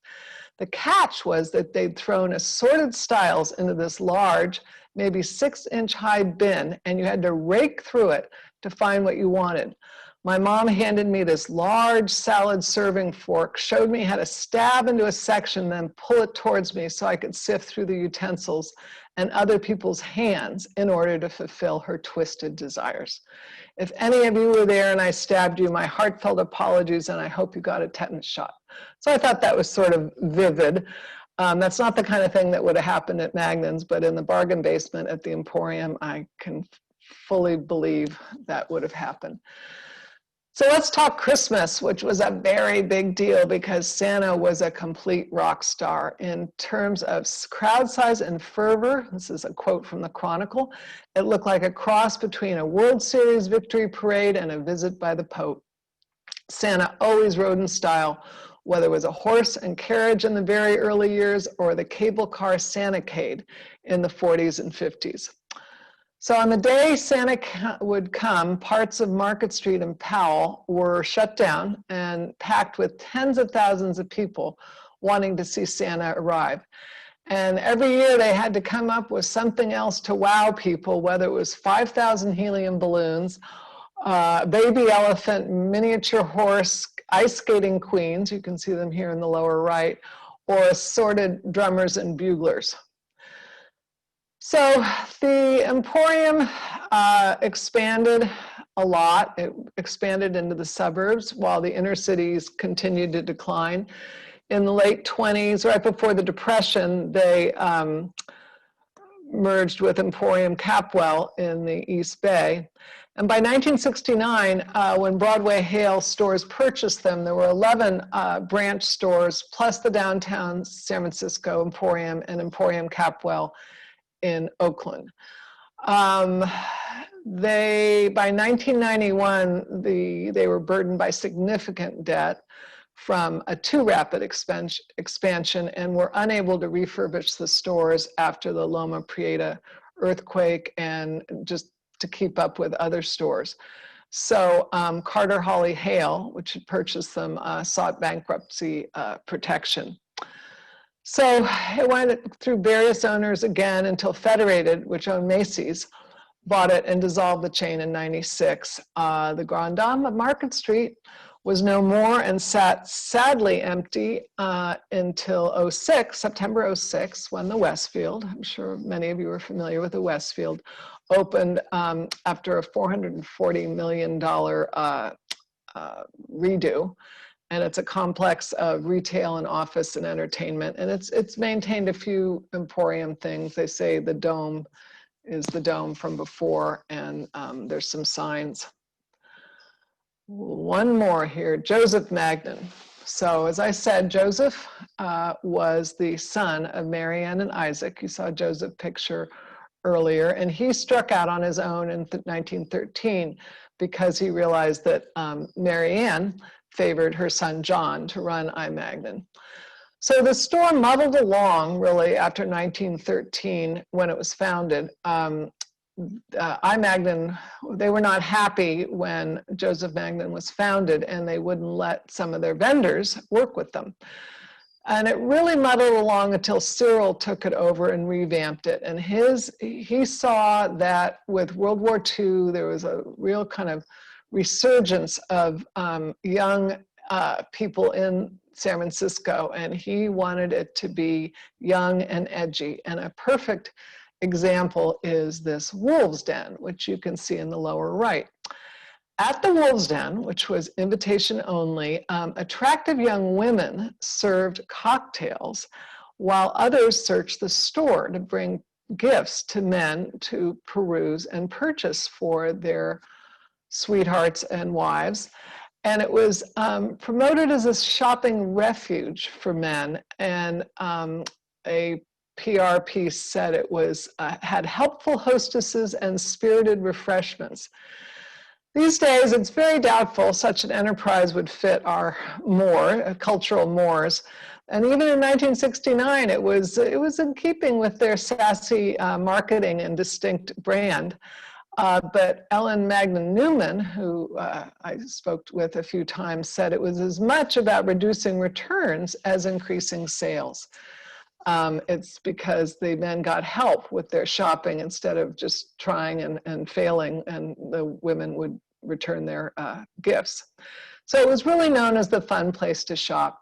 The catch was that they'd thrown assorted styles into this large, maybe 6-inch high bin, and you had to rake through it to find what you wanted. My mom handed me this large salad serving fork, showed me how to stab into a section, then pull it towards me so I could sift through the utensils and other people's hands in order to fulfill her twisted desires. If any of you were there and I stabbed you, my heartfelt apologies, and I hope you got a tetanus shot. So I thought that was sort of vivid. That's not the kind of thing that would have happened at Magnan's, but in the bargain basement at the Emporium, I can fully believe that would have happened. So let's talk Christmas, which was a very big deal because Santa was a complete rock star in terms of crowd size and fervor. This is a quote from the Chronicle. It looked like a cross between a World Series victory parade and a visit by the Pope. Santa always rode in style, whether it was a horse and carriage in the very early years or the cable car Santacade in the 40s and 50s. So on the day Santa would come, parts of Market Street and Powell were shut down and packed with tens of thousands of people wanting to see Santa arrive. And every year they had to come up with something else to wow people, whether it was 5,000 helium balloons, baby elephant, miniature horse, ice skating queens, you can see them here in the lower right, or assorted drummers and buglers. So the Emporium expanded a lot. It expanded into the suburbs while the inner cities continued to decline. In the late 20s, right before the Depression, they merged with Emporium Capwell in the East Bay. And by 1969, when Broadway Hale stores purchased them, there were 11 branch stores, plus the downtown San Francisco Emporium and Emporium Capwell in Oakland. By 1991, they were burdened by significant debt from a too rapid expansion and were unable to refurbish the stores after the Loma Prieta earthquake and just to keep up with other stores. So Carter Hawley Hale, which had purchased them, sought bankruptcy protection. So it went through various owners again until Federated, which owned Macy's, bought it and dissolved the chain in '96. The Grand Dame of Market Street was no more and sat sadly empty until '06, September '06, when the Westfield, I'm sure many of you are familiar with the Westfield, opened after a $440 million redo. And it's a complex of retail and office and entertainment. And it's maintained a few Emporium things. They say the dome is the dome from before, and there's some signs. One more here, Joseph Magnan. So as I said, Joseph was the son of Marianne and Isaac. You saw Joseph's picture earlier, and he struck out on his own in 1913 because he realized that Marianne favored her son John to run I. Magnan. So the store muddled along really after 1913 when it was founded. I. Magnan, they were not happy when Joseph Magnan was founded and they wouldn't let some of their vendors work with them. And it really muddled along until Cyril took it over and revamped it. And he saw that with World War II, there was a real kind of resurgence of young people in San Francisco, and he wanted it to be young and edgy. And a perfect example is this Wolves Den, which you can see in the lower right. At the Wolves Den, which was invitation only, attractive young women served cocktails while others searched the store to bring gifts to men to peruse and purchase for their sweethearts and wives. And it was promoted as a shopping refuge for men. And a PR piece said it was had helpful hostesses and spirited refreshments. These days, it's very doubtful such an enterprise would fit our cultural mores. And even in 1969, it was in keeping with their sassy marketing and distinct brand. But Ellen Magnan Newman, who I spoke with a few times, said it was as much about reducing returns as increasing sales. It's because the men got help with their shopping instead of just trying and failing, and the women would return their gifts. So it was really known as the fun place to shop.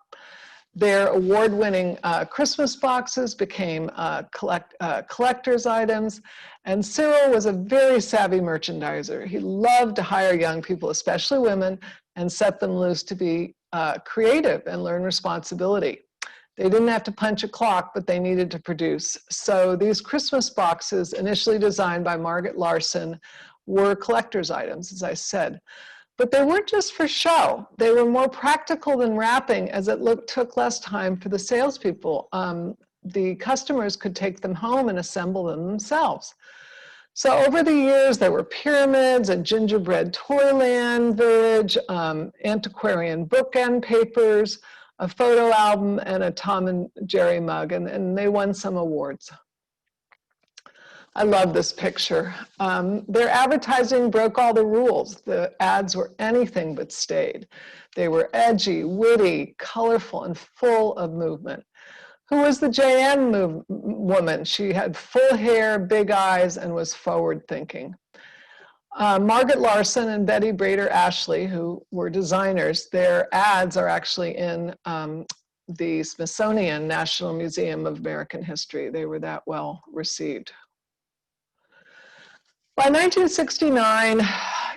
Their award-winning Christmas boxes became collector's items, and Cyril was a very savvy merchandiser. He loved to hire young people, especially women, and set them loose to be creative and learn responsibility. They didn't have to punch a clock, but they needed to produce. So these Christmas boxes, initially designed by Margaret Larson, were collector's items, as I said. But they weren't just for show. They were more practical than wrapping, as it took less time for the salespeople. The customers could take them home and assemble them themselves. So over the years, there were pyramids, a gingerbread toyland village, antiquarian bookend papers, a photo album, and a Tom and Jerry mug, and they won some awards. I love this picture. Their advertising broke all the rules. The ads were anything but staid. They were edgy, witty, colorful, and full of movement. Who was the JN woman? She had full hair, big eyes, and was forward-thinking. Margaret Larson and Betty Brader Ashley, who were designers, their ads are actually in the Smithsonian National Museum of American History. They were that well received. By 1969,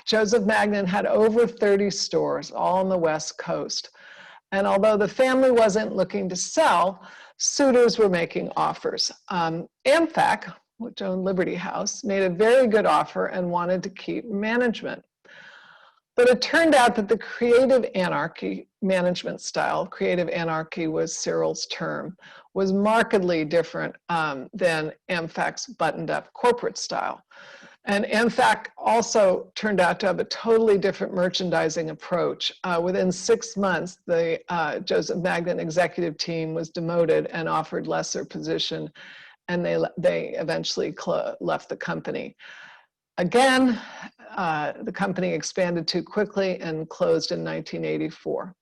Joseph Magnan had over 30 stores, all on the West Coast. And although the family wasn't looking to sell, suitors were making offers. AmFac, which owned Liberty House, made a very good offer and wanted to keep management. But it turned out that the creative anarchy management style, creative anarchy was Cyril's term, was markedly different than AmFac's buttoned-up corporate style. And AmFac also turned out to have a totally different merchandising approach. Within 6 months, the Joseph Magnan executive team was demoted and offered lesser position, and they eventually left the company. Again, the company expanded too quickly and closed in 1984.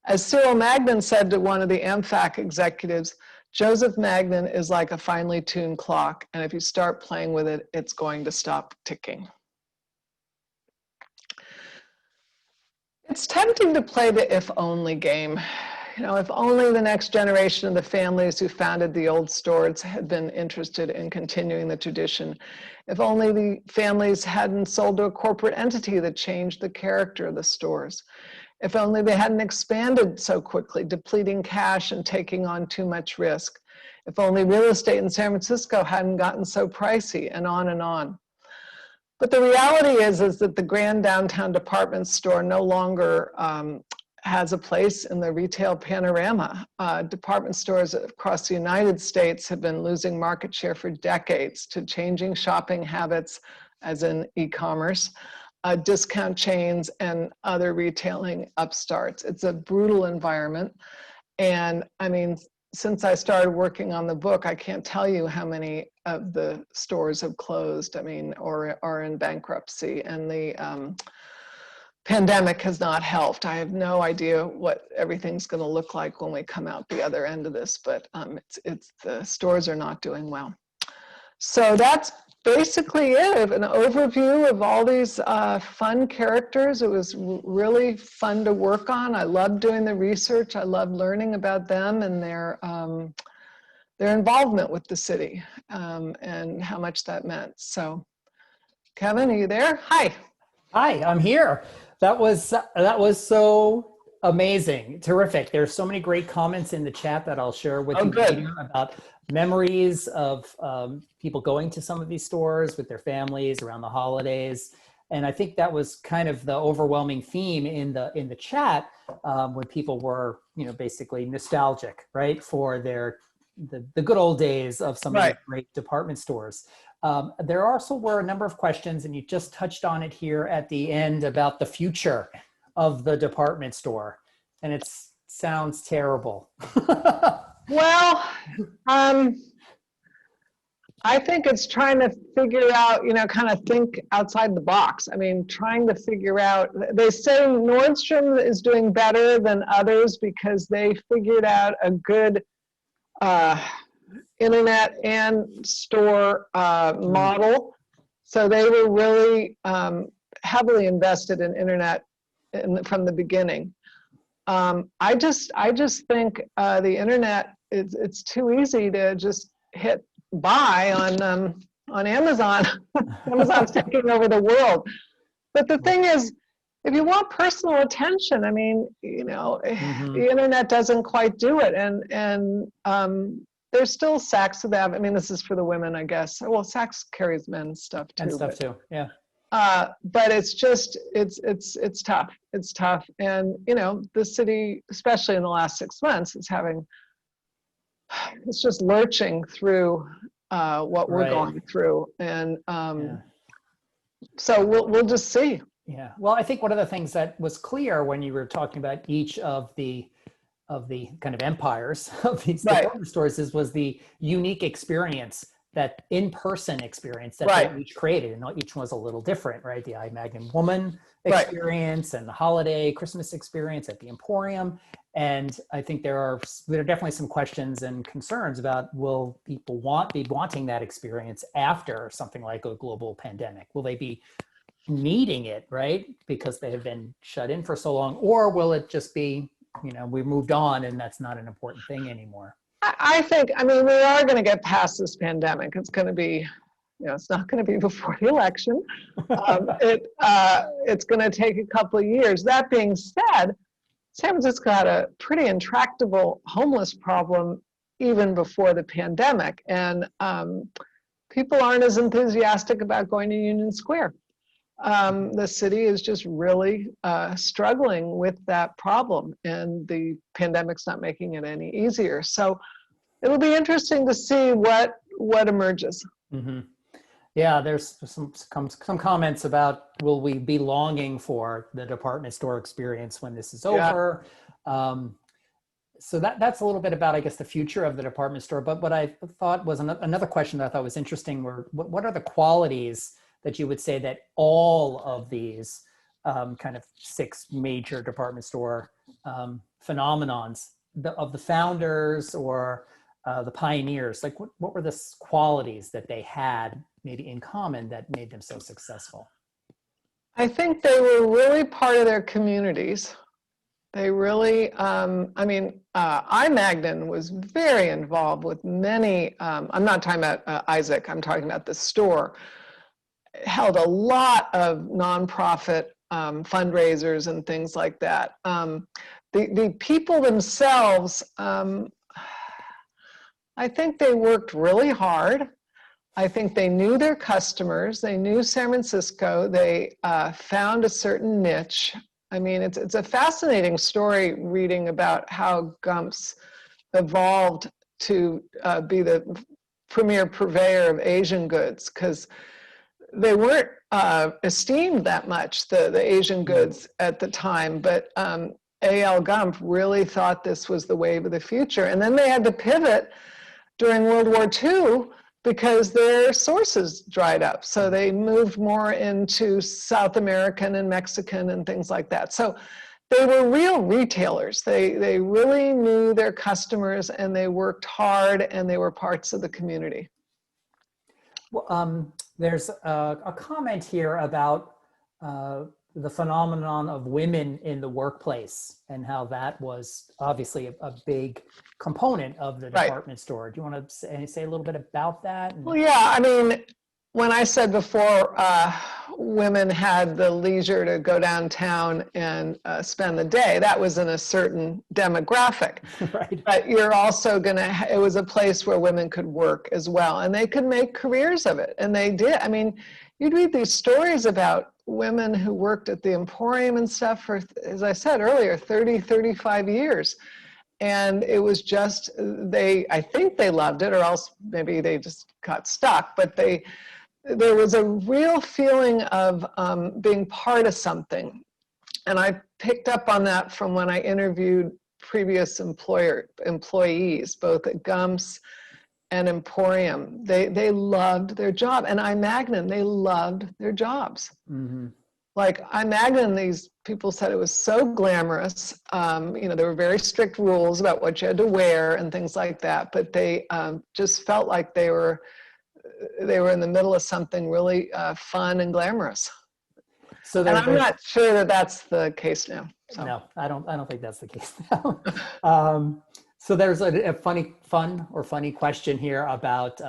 As Cyril Magnan said to one of the AmFac executives, Joseph Magnan is like a finely tuned clock, and if you start playing with it, it's going to stop ticking. It's tempting to play the if-only game. You know, if only the next generation of the families who founded the old stores had been interested in continuing the tradition. If only the families hadn't sold to a corporate entity that changed the character of the stores. If only they hadn't expanded so quickly, depleting cash and taking on too much risk. If only real estate in San Francisco hadn't gotten so pricey, and on and on. But the reality is that the grand downtown department store no longer has a place in the retail panorama. Department stores across the United States have been losing market share for decades to changing shopping habits, as in e-commerce, discount chains, and other retailing upstarts. It's a brutal environment. And I mean, since I started working on the book, I can't tell you how many of the stores have closed, I mean, or are in bankruptcy. And the pandemic has not helped. I have no idea what everything's going to look like when we come out the other end of this, but the stores are not doing well. So that's basically it, an overview of all these fun characters. It was really fun to work on. I loved doing the research. I loved learning about them and their involvement with the city and how much that meant. So, Kevin, are you there? Hi. Hi, I'm here. That was so amazing, terrific. There's so many great comments in the chat that I'll share with you later about memories of people going to some of these stores with their families around the holidays. And I think that was kind of the overwhelming theme in the chat, when people were, basically nostalgic, right, for the good old days of some of Right. the great department stores. There also were a number of questions, and you just touched on it here at the end about the future of the department store, and it sounds terrible. Well, I think it's trying to figure out, kind of think outside the box. I mean, trying to figure out, they say Nordstrom is doing better than others because they figured out a good internet and store model. So they were really heavily invested in internet from the beginning. I just think the internet, it's too easy to just hit buy on Amazon. Amazon's taking over the world. But the thing is, if you want personal attention, I mean, the internet doesn't quite do it. And there's still Saks of that. I mean, this is for the women, I guess. Well, Saks carries men's stuff too. And stuff too, yeah. But it's just, it's tough. It's tough. And, the city, especially in the last 6 months, it's just lurching through what we're going through. And so we'll just see. Yeah. Well, I think one of the things that was clear when you were talking about each of the kind of empires of these department stores was the unique experience, that in-person experience that they each created, and each one was a little different, right? The Anne Magnan woman experience and the holiday Christmas experience at the Emporium. And I think there are definitely some questions and concerns about, will people be wanting that experience after something like a global pandemic? Will they be needing it, right? Because they have been shut in for so long, or will it just be, we moved on and that's not an important thing anymore? I think, we are going to get past this pandemic. It's going to be, it's not going to be before the election. It's going to take a couple of years. That being said, San Francisco had a pretty intractable homeless problem even before the pandemic. And people aren't as enthusiastic about going to Union Square. The city is just really struggling with that problem, and the pandemic's not making it any easier. So it'll be interesting to see what emerges. Mm-hmm. Yeah, there's some comments about, will we be longing for the department store experience when this is over? So that's a little bit about, I guess, the future of the department store. But what I thought was another question that I thought was interesting were, what are the qualities that you would say that all of these kind of 6 major department store phenomenons of the founders or the pioneers, like what were the qualities that they had maybe in common that made them so successful? I think they were really part of their communities. They really, Anne Magnan was very involved with many, I'm not talking about Isaac, I'm talking about the store. Held a lot of nonprofit fundraisers and things like that. The people themselves, I think they worked really hard. I think they knew their customers. They knew San Francisco. They found a certain niche. It's a fascinating story reading about how Gumps evolved to be the premier purveyor of Asian goods, because they weren't esteemed that much, the Asian goods at the time, but A.L. Gump really thought this was the wave of the future. And then they had to pivot during World War II because their sources dried up. So they moved more into South American and Mexican and things like that. So they were real retailers. They really knew their customers, and they worked hard, and they were parts of the community. Well, there's a comment here about the phenomenon of women in the workplace and how that was obviously a big component of the department store. Do you want to say a little bit about that? Well, yeah, when I said before, women had the leisure to go downtown and spend the day, that was in a certain demographic. Right. But you're also it was a place where women could work as well, and they could make careers of it, and they did. You'd read these stories about women who worked at the Emporium and stuff for, as I said earlier, 30, 35 years. And it was just, I think they loved it, or else maybe they just got stuck, but there was a real feeling of being part of something. And I picked up on that from when I interviewed previous employees, both at Gumps and Emporium. They loved their job. And Anne Magnan, they loved their jobs. Mm-hmm. Like Anne Magnan, these people said it was so glamorous. There were very strict rules about what you had to wear and things like that, but they just felt like they were in the middle of something really fun and glamorous. So and I'm not sure that that's the case now. So. No, I don't think that's the case now. So there's a funny question here about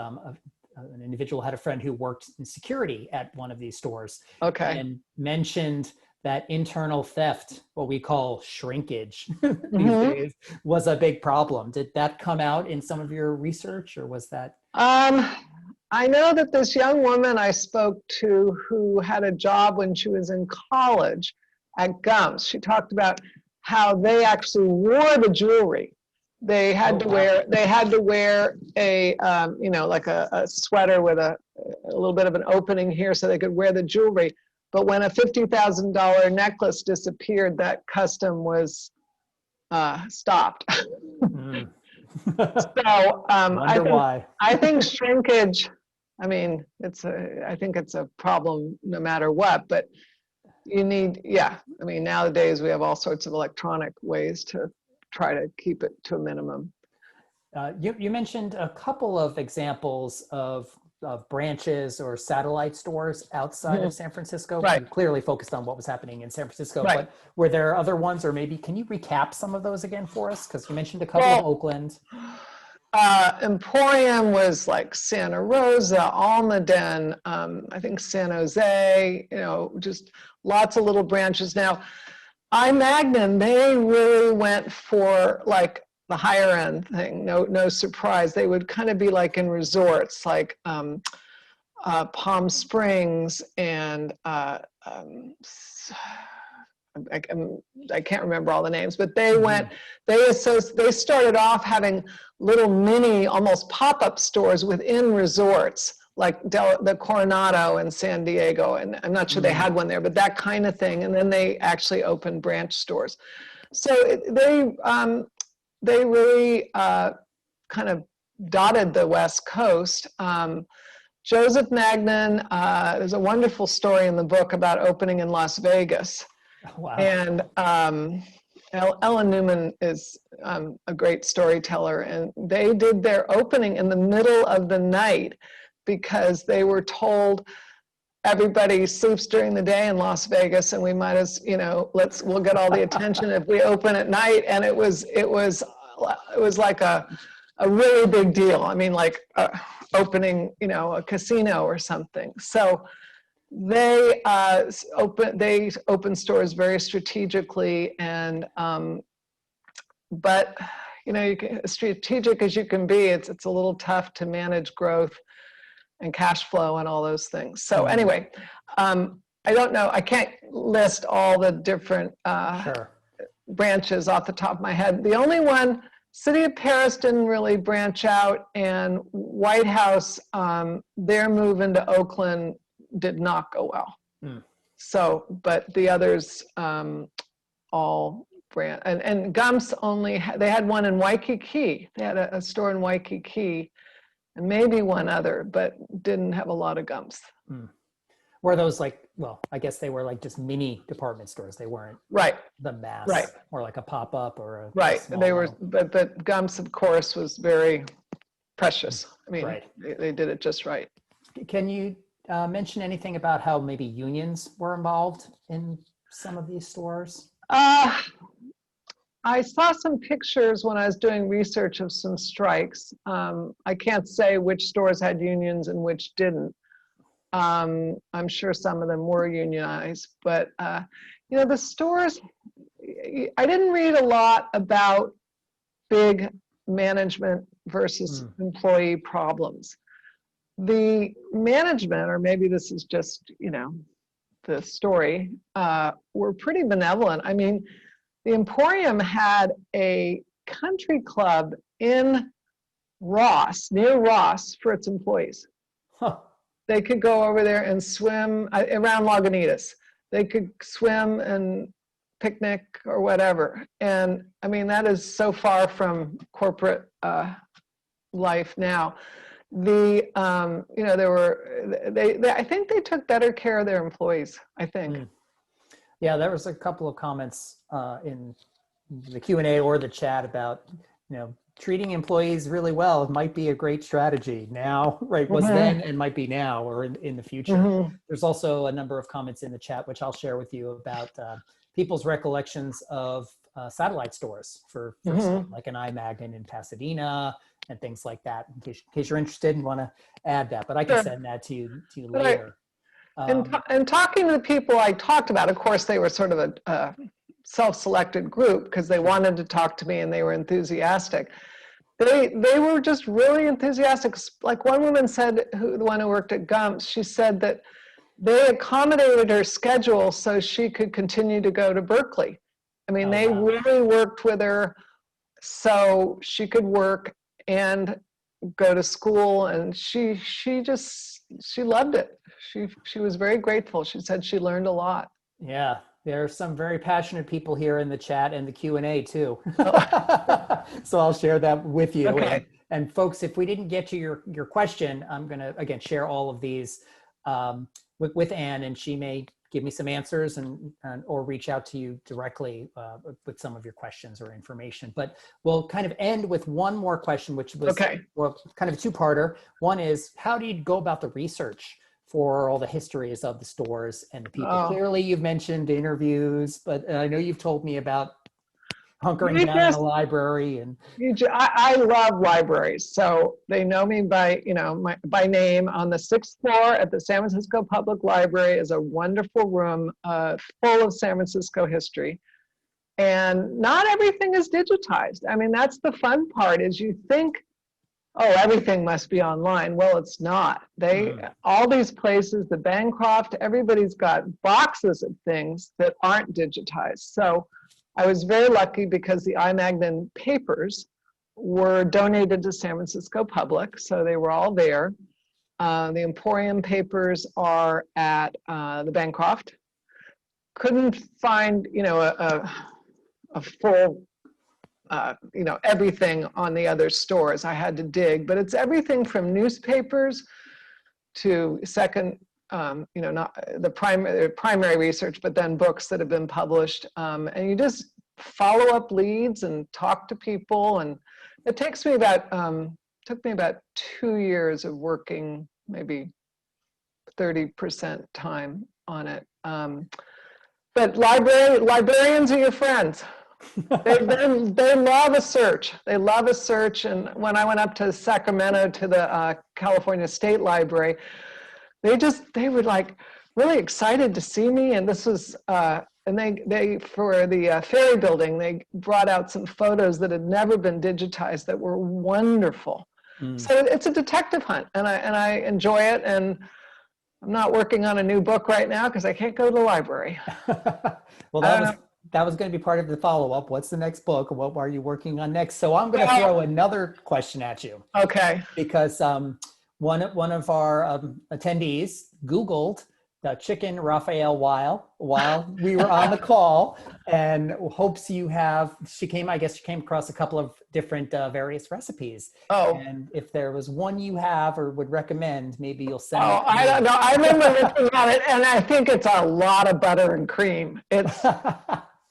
an individual had a friend who worked in security at one of these stores. Okay. And mentioned that internal theft, what we call shrinkage these Mm-hmm. days, was a big problem. Did that come out in some of your research, or was that? I know that this young woman I spoke to who had a job when she was in college at Gumps, she talked about how they actually wore the jewelry. They had to wear a like a sweater with a little bit of an opening here so they could wear the jewelry. But when a $50,000 necklace disappeared, that custom was stopped. Mm. So why. I think shrinkage, I mean, I think it's a problem no matter what, but you need, nowadays we have all sorts of electronic ways to try to keep it to a minimum. You mentioned a couple of examples of branches or satellite stores outside of San Francisco. Right. You clearly focused on what was happening in San Francisco, Right. but were there other ones, or maybe can you recap some of those again for us? Because you mentioned a couple of Oakland. Emporium was like Santa Rosa, Almaden, I think San Jose, just lots of little branches. Now, Anne Magnan, they really went for like the higher end thing. No surprise. They would kind of be like in resorts, like Palm Springs and I can't remember all the names, but they went. They started off having little mini, almost pop-up stores within resorts, like the Coronado in San Diego, and I'm not sure they had one there, but that kind of thing. And then they actually opened branch stores. So they really kind of dotted the West Coast. Joseph Magnan, there's a wonderful story in the book about opening in Las Vegas. Wow. And Ellen Newman is a great storyteller, and they did their opening in the middle of the night because they were told everybody sleeps during the day in Las Vegas, and we might as we'll get all the attention if we open at night. And it was like a really big deal. I mean, like opening a casino or something. So they open stores very strategically, and but strategic as you can be, it's a little tough to manage growth and cash flow and all those things. So anyway, I don't know. I can't list all the different branches off the top of my head. The only one, City of Paris didn't really branch out, and White House, their move into Oakland did not go well. So, but the others all brand, and Gumps they had one in Waikiki. They had a store in Waikiki, and maybe one other, but didn't have a lot of Gumps. Were those I guess they were like just mini department stores. They weren't the mass, or like a pop-up or a They were, but Gumps, of course, was very precious. I mean, they did it just right. Can you mention anything about how maybe unions were involved in some of these stores? I saw some pictures when I was doing research of some strikes. I can't say which stores had unions and which didn't. I'm sure some of them were unionized, but the stores, I didn't read a lot about big management versus employee problems. The management, or maybe this is just, the story were pretty benevolent. I mean, the Emporium had a country club in Ross, near Ross, for its employees. Huh. They could go over there and swim around Lagunitas. They could swim and picnic or whatever. And I mean, that is so far from corporate life now. The I think they took better care of their employees, I think. Yeah, there was a couple of comments in the Q&A or the chat about, treating employees really well might be a great strategy now, right? Was then and might be now or in the future. There's also a number of comments in the chat, which I'll share with you, about people's recollections of satellite stores for like an Anne Magnan in Pasadena and things like that, in case you're interested and want to add that. But I can send that to you later. And talking to the people I talked about, of course, they were sort of a self-selected group because they wanted to talk to me and they were enthusiastic. They were just really enthusiastic. Like one woman said, the one who worked at Gumps, she said that they accommodated her schedule so she could continue to go to Berkeley. I mean, they really worked with her so she could work and go to school, and she loved it. She was very grateful. She said she learned a lot. Yeah, there are some very passionate people here in the chat and the Q&A too. So I'll share that with you. Okay. And folks, if we didn't get to your question, I'm going to, again, share all of these with Anne, and she may give me some answers or reach out to you directly with some of your questions or information. But we'll kind of end with one more question, which was well, kind of a two-parter. One is, how do you go about the research for all the histories of the stores and the people? Clearly, you've mentioned interviews, but I know you've told me about hunkering down in a library. And I love libraries, so they know me by by name. On the 6th floor at the San Francisco Public Library is a wonderful room full of San Francisco history, and not everything is digitized. I mean, that's the fun part. Is you think, oh, everything must be online. Well, it's not. All these places, the Bancroft, everybody's got boxes of things that aren't digitized. So I was very lucky because the Anne Magnan papers were donated to San Francisco Public, so they were all there. The Emporium papers are at the Bancroft. Couldn't find, a full everything on the other stores. I had to dig, but it's everything from newspapers to not the primary research, but then books that have been published. And you just follow up leads and talk to people. And it takes me took me about 2 years of working, maybe 30% time on it. But librarians are your friends. They love a search. They love a search. And when I went up to Sacramento to the California State Library, they were like really excited to see me. And this was, and they for the Ferry Building, they brought out some photos that had never been digitized that were wonderful. So it's a detective hunt, and I enjoy it. And I'm not working on a new book right now because I can't go to the library. Well, that was going to be part of the follow-up. What's the next book? What are you working on next? So I'm going to throw another question at you. Okay. Because one of our attendees Googled the chicken Raphael while we were on the call, and hopes you have. She came across a couple of different various recipes. Oh. And if there was one you have or would recommend, maybe you'll send. Oh, I don't know. I remember looking at it, and I think it's a lot of butter and cream. It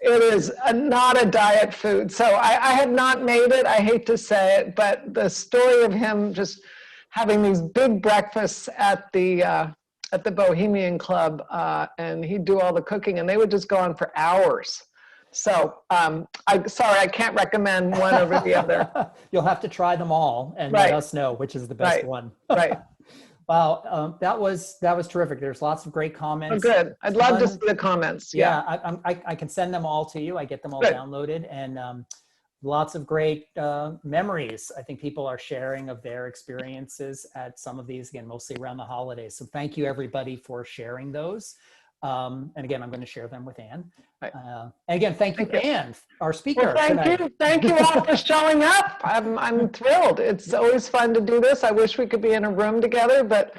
is not a diet food. So I had not made it. I hate to say it, but the story of him just having these big breakfasts at the Bohemian Club, and he'd do all the cooking, and they would just go on for hours. So I can't recommend one over the other. You'll have to try them all and let us know which is the best one. Right. Wow, that was terrific. There's lots of great comments. Oh, good. I'd love to see the comments. Yeah, I can send them all to you. I get them all downloaded, and lots of great memories. I think people are sharing of their experiences at some of these, again, mostly around the holidays. So thank you everybody for sharing those. And again, I'm going to share them with Anne. Right. And again, thank you, Anne, our speaker. Well, thank tonight. you. Thank you all for showing up. I'm thrilled. It's always fun to do this. I wish we could be in a room together, but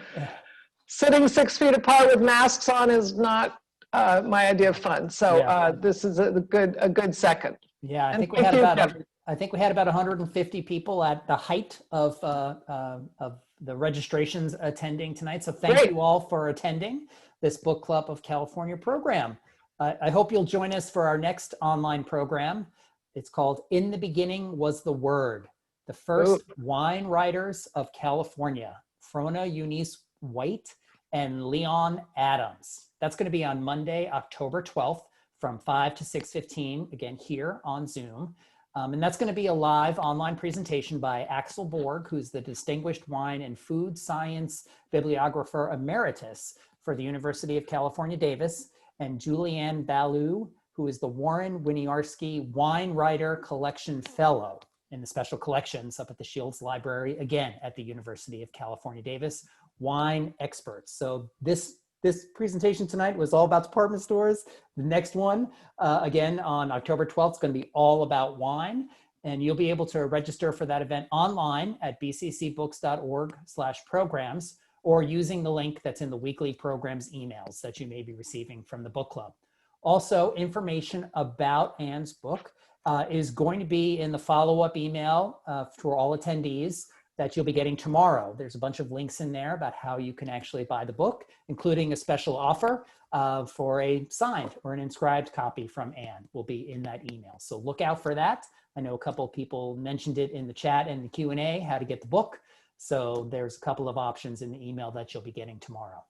sitting 6 feet apart with masks on is not my idea of fun. So this is a good second. Yeah, I And think we thank had you, about Kevin. I think we had about 150 people at the height of the registrations attending tonight. So thank Great. you all for attending this Book Club of California program. I hope you'll join us for our next online program. It's called In the Beginning Was the Word, the first wine writers of California, Frona Eunice White and Leon Adams. That's going to be on Monday, October 12th from 5 to 6:15, again, here on Zoom. And that's going to be a live online presentation by Axel Borg, who's the Distinguished Wine and Food Science Bibliographer Emeritus for the University of California, Davis, and Julianne Ballou, who is the Warren Winiarski Wine Writer Collection Fellow in the Special Collections up at the Shields Library, again, at the University of California, Davis, wine experts. So this presentation tonight was all about department stores. The next one, again, on October 12th, is going to be all about wine. And you'll be able to register for that event online at bccbooks.org/programs or using the link that's in the weekly programs emails that you may be receiving from the book club. Also, information about Anne's book is going to be in the follow-up email for all attendees that you'll be getting tomorrow. There's a bunch of links in there about how you can actually buy the book, including a special offer for a signed or an inscribed copy from Anne will be in that email. So look out for that. I know a couple of people mentioned it in the chat and the Q&A, how to get the book. So there's a couple of options in the email that you'll be getting tomorrow.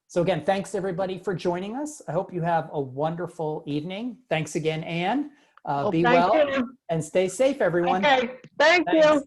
So again, thanks everybody for joining us. I hope you have a wonderful evening. Thanks again, Anne. Be well and stay safe, everyone. Okay, thank you.